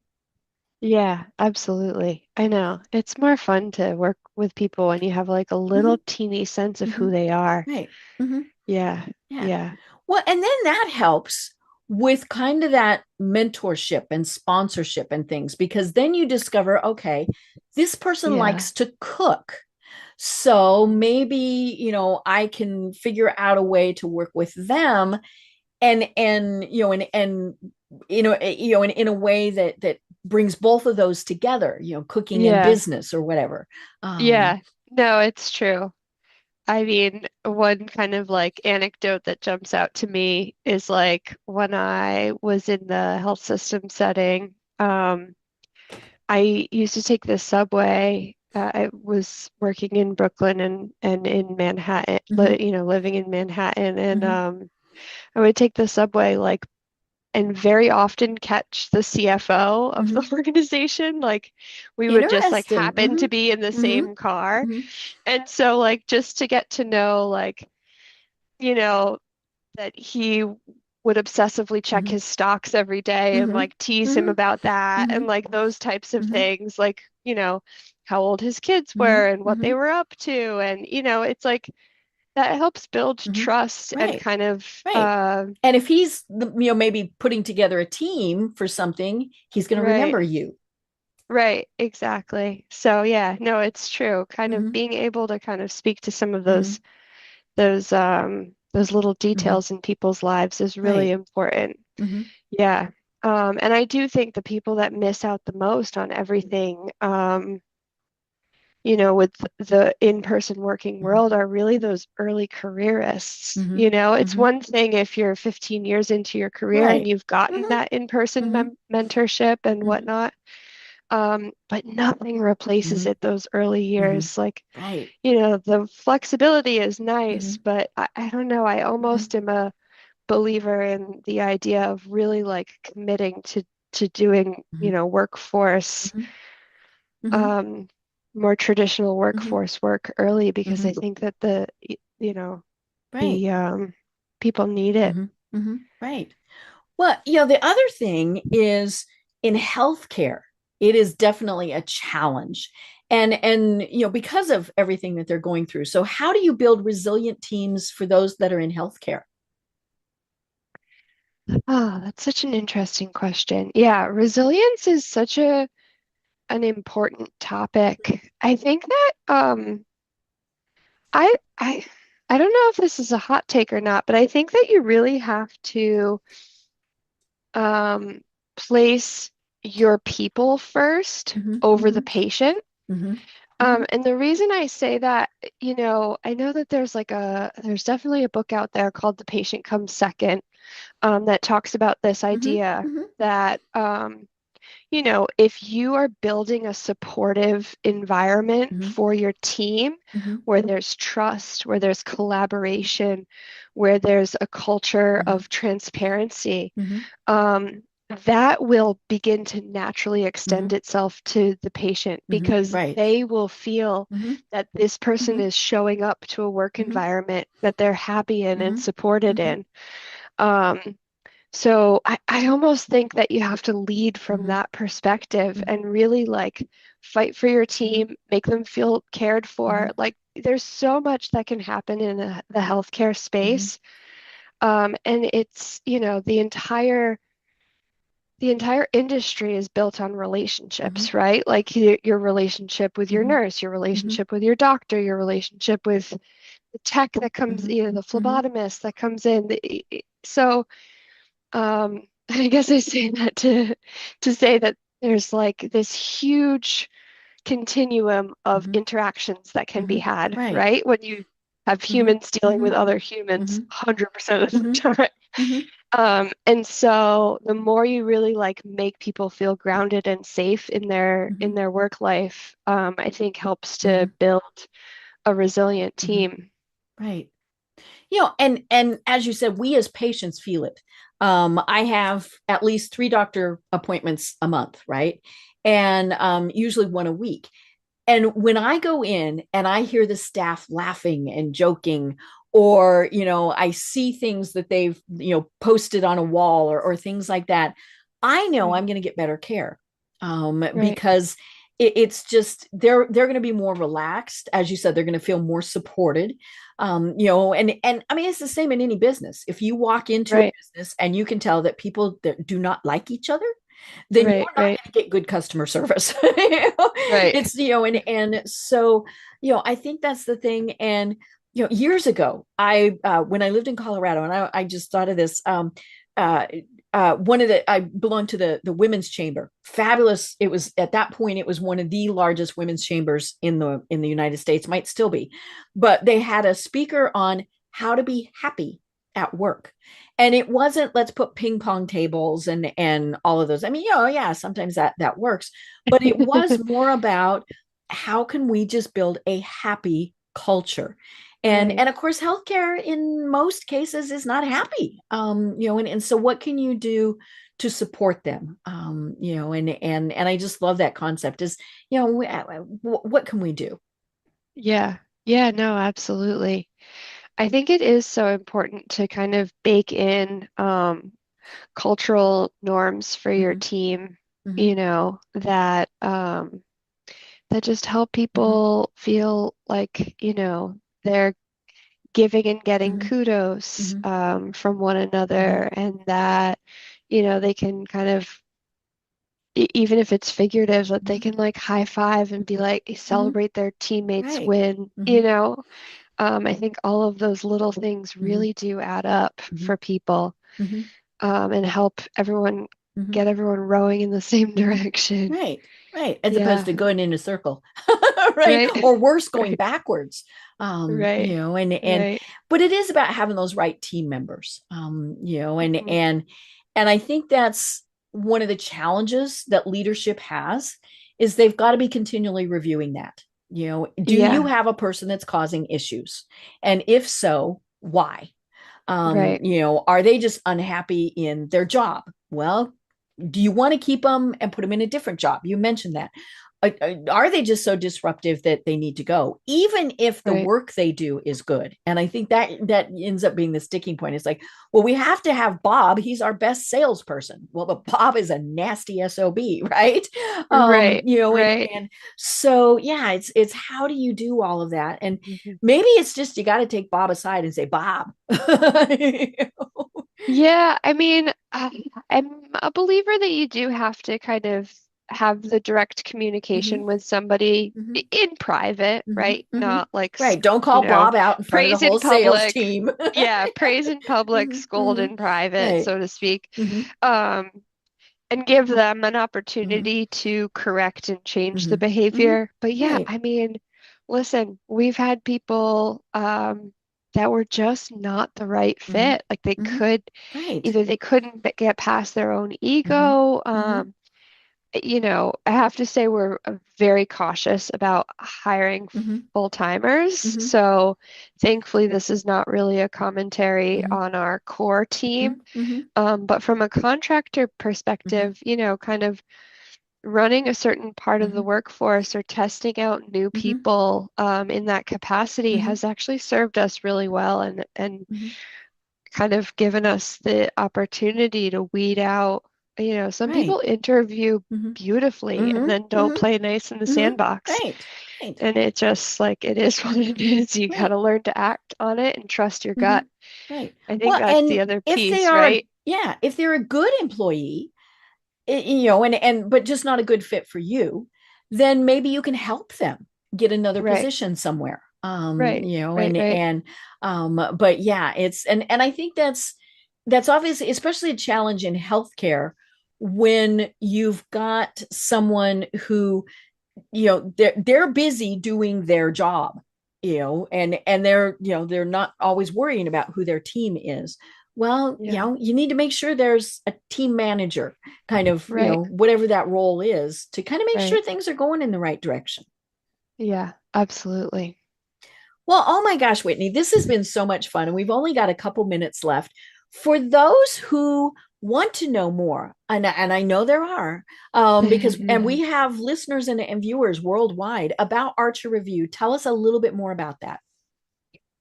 Yeah, absolutely. I know. It's more fun to work with people when you have like a little Hmm. teeny sense of Hmm. who they are. Right. Hmm. Yeah, Yeah. yeah, Well, and then that helps with kind of that mentorship and sponsorship and things, because then you discover, okay, this person yeah, likes to cook. So maybe, I can figure out a way to work with them and in a way that brings both of those together, cooking and yeah. business or whatever. um Yeah, no, it's true. I mean, one kind of like anecdote that jumps out to me is like when I was in the health system setting, I used to take the subway. I was working in Brooklyn and in Manhattan, mhm, living in Manhattan, and mhm. I would take the subway like and very often catch the CFO of the Mhm. organization. Like we would just like Interesting. happen Hmm. to be in the Hmm. same car. Hmm. And so like just to get to know like, you know, that he would obsessively check Mm-hmm. his stocks every day and Mm-hmm. like tease him Mm-hmm. about that Mm-hmm. and like those types of Mm-hmm. things, like, how old his kids Mm-hmm. were and what Mm-hmm. they were up to. And, it's like that helps build Mm-hmm. trust and Right. kind of, Right. And if he's maybe putting together a team for something, he's going to remember right, you. right, exactly. So yeah, no, it's true. Kind of Mm-hmm. being able to kind of speak to some of Mm-hmm. those little Mm-hmm. details in people's lives is really Right. important. Mm-hmm. Yeah. And I do think the people that miss out the most on everything, with the in-person working Mm-hmm. world are really those early careerists. Mm-hmm. It's Mm-hmm. one thing if you're 15 years into your career and Right. you've gotten Mm-hmm. that in-person Mm-hmm. mentorship and Mm-hmm. whatnot. But nothing replaces Mm-hmm. it those early Mm-hmm. years. Like, Right. the flexibility is Mm-hmm. nice, but I don't know. I Mm-hmm. almost am a believer in the idea of really like committing to doing, Mm-hmm. workforce, Mm-hmm. Mm-hmm. um, more traditional Mm-hmm. workforce work early because Mm-hmm. I think that Right. the people need it. Mm-hmm. Mm-hmm. Right. Well, the other thing is in healthcare, it is definitely a challenge. And because of everything that they're going through. So how do you build resilient teams for those that are in healthcare? Oh, that's such an interesting question. Yeah, resilience is such a an important topic. I think that I I I don't know if this is a hot take or not, but I think that you really have to um, place your people first Mm-hmm. over the Mm-hmm. patient. Mm-hmm. Mm-hmm. And the reason I say that, I know that there's definitely a book out there called The Patient Comes Second, that talks about this Mm-hmm. idea Mm-hmm. that, if you are building a supportive environment Mm-hmm. for your team Mm-hmm. where there's trust, where there's collaboration, where there's a culture Mm-hmm. of transparency, Mm-hmm. um, that will begin to naturally Mm-hmm. extend itself to the patient Mm-hmm. because Right. they will feel Mm-hmm. that this person Mm-hmm. is showing up to a work Mm-hmm. environment that they're happy in and Mm-hmm. supported Mm-hmm. in. Um, so I almost think that you have to lead from Mm-hmm. that perspective Mm-hmm. and really like fight for your Mm-hmm. team, make them feel cared Mm-hmm. for. Like there's so much that can happen in the healthcare Mm-hmm. space. And it's, the entire industry is built on Mm-hmm. relationships, right? Like your relationship with your Mm-hmm. nurse, your Mm-hmm. relationship with your doctor, your relationship with the tech that comes, Mm-hmm. the Mm-hmm. phlebotomist that comes in. So, I guess I say that to say that there's like this huge continuum of Mm-hmm. interactions that can be Mm-hmm. had, Right. right? When you have Mm-hmm. humans dealing Mm-hmm. with other humans Mm-hmm. 100% of the Mm-hmm. time. Mm-hmm. And so the more you really like make people feel grounded and safe in their Mm-hmm. in their work life, I think helps Mm-hmm. to build a resilient Mm-hmm. team. Right. And as you said, we as patients feel it. I have at least 3 doctor appointments a month, right? And usually one a week. And when I go in and I hear the staff laughing and joking, or I see things that they've posted on a wall, or things like that, I know Right, I'm going to get better care, right, because it's just they're going to be more relaxed. As you said, they're going to feel more supported. And I mean, it's the same in any business. If you walk into a right, business and you can tell that people that do not like each other, then right, you're not right, going to get good customer service. right. It's and so I think that's the thing. And years ago, I when I lived in Colorado, and I just thought of this. Uh, one of I belonged to the women's chamber. Fabulous. It was at that point. It was one of the largest women's chambers in the United States. Might still be, but they had a speaker on how to be happy at work. And it wasn't let's put ping pong tables and all of those. I mean, yeah, sometimes that works, but it was more about how can we just build a happy culture. And Right. of course, healthcare in most cases is not happy. And so what can you do to support them? And I just love that concept is, what can we do? Yeah. Yeah, no, absolutely. I think it is so important to kind of bake in cultural norms for your Hmm. team, Hmm. that just help Hmm. people feel like, they're giving and getting Hmm. kudos Hmm. from one Hmm. another, and that, they can kind of, even if it's figurative, that they Hmm. can like high five and be like, Hmm. celebrate their teammates Right. win, Hmm. I think all of those little things Hmm. really do add up Hmm. for people, Hmm. and help everyone Hmm. get everyone rowing in the same Hmm. direction. Right. Right. As opposed Yeah, to going in a circle, right? right, Or worse, going right, backwards. right, And right. but it is about having those right team members. Mhm. And I think that's one of the challenges that leadership has is they've got to be continually reviewing that. Do you Yeah, have a person that's causing issues? And if so, why? right, Are they just unhappy in their job? Well, do you want to keep them and put them in a different job? You mentioned that. Are they just so disruptive that they need to go, even if the right. work they do is good? And I think that ends up being the sticking point. It's like, well, we have to have Bob. He's our best salesperson. Well, but Bob is a nasty SOB, right? Right, And right. so yeah, it's how do you do all of that? And Mhm. maybe it's just you got to take Bob aside and say, Bob. Yeah, I mean, I'm a believer that you do have to kind of have the direct Hmm. communication with somebody Hmm. in private, Hmm. right? Hmm. Not like, Right. Don't call Bob out in front of the praise whole in sales public. team. Yeah, praise in public, Hmm. scold Hmm. in private, Right. so to speak. Hmm. Um, and give them an Hmm. opportunity to correct and change Hmm. the Hmm. behavior. But yeah, Right. I mean, listen, we've had people that were just not the right Hmm. fit. Like Hmm. Right. either they couldn't get past their own Hmm. ego. Hmm. I have to say we're very cautious about hiring Hmm. full-timers. Hmm. So thankfully, this is not really a commentary Hmm. on our core team. Hmm. Hmm. But from a contractor Hmm. perspective, kind of running a certain part of the workforce or testing out new Hmm. people in that capacity Hmm. has actually served us really well, and Hmm. kind of given us the opportunity to weed out, some Right. people interview Hmm. beautifully and Hmm. then don't Hmm. play nice in the Hmm. sandbox. Right. Right. And it just like it is what it is. You got Right. to learn to act on it and trust your Hmm. gut. Right. I think Well, that's and the other if they piece, are right? if they're a good employee, and but just not a good fit for you, then maybe you can help them get another Right, position somewhere. right, right, right. But yeah, and I think that's obviously especially a challenge in healthcare when you've got someone who they're busy doing their job, and they're not always worrying about who their team is. Well, Yeah, you need to make sure there's a team manager, kind of, right, whatever that role is, to kind of make right. sure things are going in the right direction. Yeah, absolutely. Well, oh my gosh, Whitney, this has been so much fun, and we've only got a couple minutes left. For those who want to know more, and I know there are, and we have listeners and viewers worldwide about Archer Review. Tell us a little bit more about that.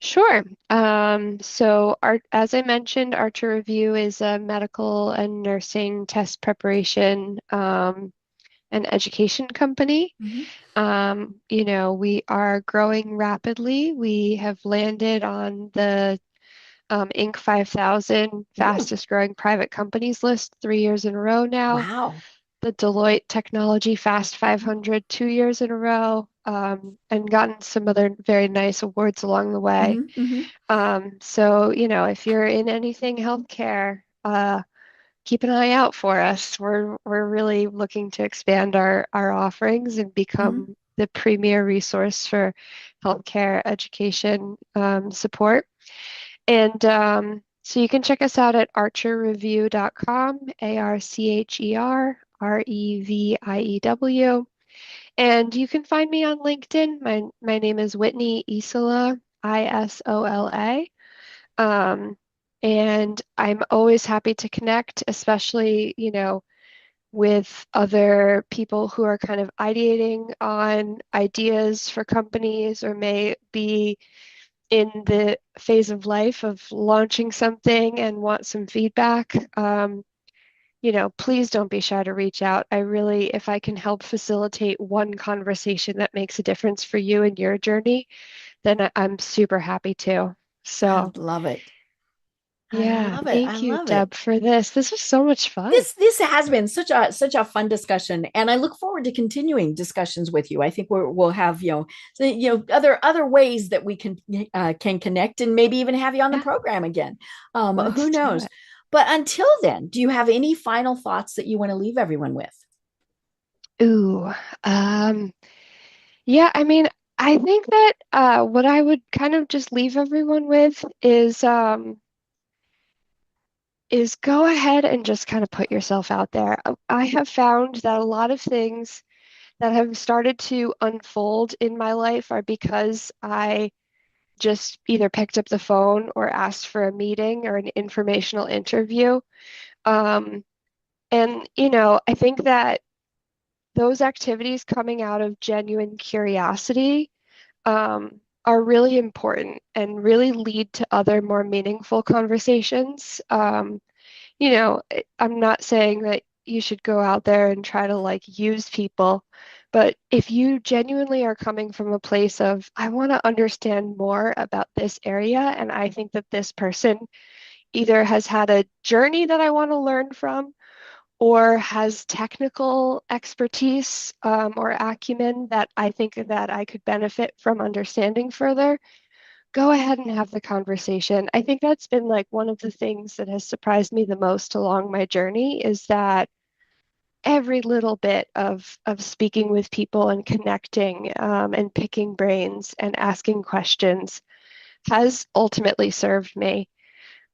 Sure. As I mentioned, Archer Review is a medical and nursing test preparation and education company. Mm-hmm. We are growing rapidly. We have landed on the Inc. 5000 Ooh, fastest growing private companies list 3 years in a row now. wow. The Deloitte Technology Fast 500 2 years in a row, and gotten some other very nice awards along the way. Mm-hmm. Mm-hmm. So, if you're in anything healthcare, keep an eye out for us. We're really looking to expand our offerings and Mm-hmm. become the premier resource for healthcare education support. And so you can check us out at archerreview.com, ARCHERREVIEW. And you can find me on LinkedIn. My name is Whitney Isola, Isola. Um, and I'm always happy to connect, especially, with other people who are kind of ideating on ideas for companies or may be in the phase of life of launching something and want some feedback, please don't be shy to reach out. If I can help facilitate one conversation that makes a difference for you in your journey, then I'm super happy to. I So, love it. I yeah, love it. I thank you, love it. Deb, for this. This was so much fun. This has been such a fun discussion, and I look forward to continuing discussions with you. I think we'll have other ways that we can connect, and maybe even have you on the Yeah, program again. let's Who do knows? it. But until then, do you have any final thoughts that you want to leave everyone with? Ooh, yeah, I mean, I think that what I would kind of just leave everyone with is go ahead and just kind of put yourself out there. I have found that a lot of things that have started to unfold in my life are because I just either picked up the phone or asked for a meeting or an informational interview. Um, and I think that those activities coming out of genuine curiosity are really important and really lead to other more meaningful conversations. I'm not saying that you should go out there and try to like use people, but if you genuinely are coming from a place of, I want to understand more about this area, and I think that this person either has had a journey that I want to learn from or has technical expertise or acumen that I think that I could benefit from understanding further, go ahead and have the conversation. I think that's been like one of the things that has surprised me the most along my journey is that every little bit of speaking with people and connecting and picking brains and asking questions has ultimately served me.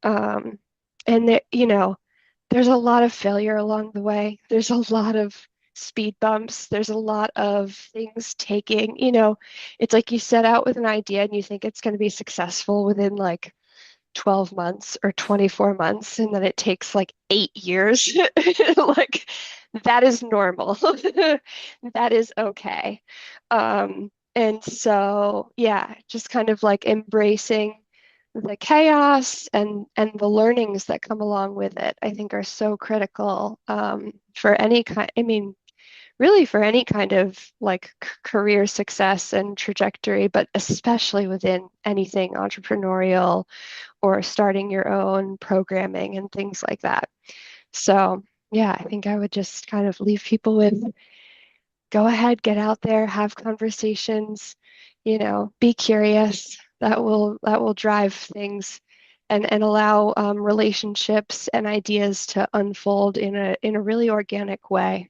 Um, and there's a lot of failure along the way. There's a lot of speed bumps. There's a lot of things it's like you set out with an idea and you think it's going to be successful within like 12 months or 24 months, and then it takes like 8 years. Like that is normal. That is okay. And so, yeah, just kind of like embracing the chaos and the learnings that come along with it, I think are so critical for any kind, I mean, really for any kind of like career success and trajectory, but especially within anything entrepreneurial or starting your own programming and things like that. So, yeah, I think I would just kind of leave people with go ahead, get out there, have conversations, be curious. That will drive things and allow relationships and ideas to unfold in a really organic way.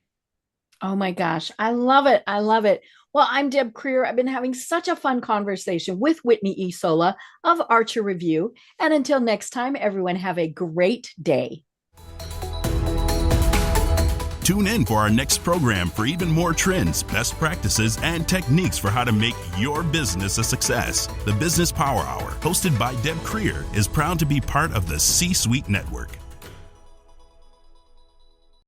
Oh my gosh, I love it. I love it. Well, I'm Deb Creer. I've been having such a fun conversation with Whitney Isola of Archer Review. And until next time, everyone have a great day. Tune in for our next program for even more trends, best practices, and techniques for how to make your business a success. The Business Power Hour, hosted by Deb Creer, is proud to be part of the C-Suite Network.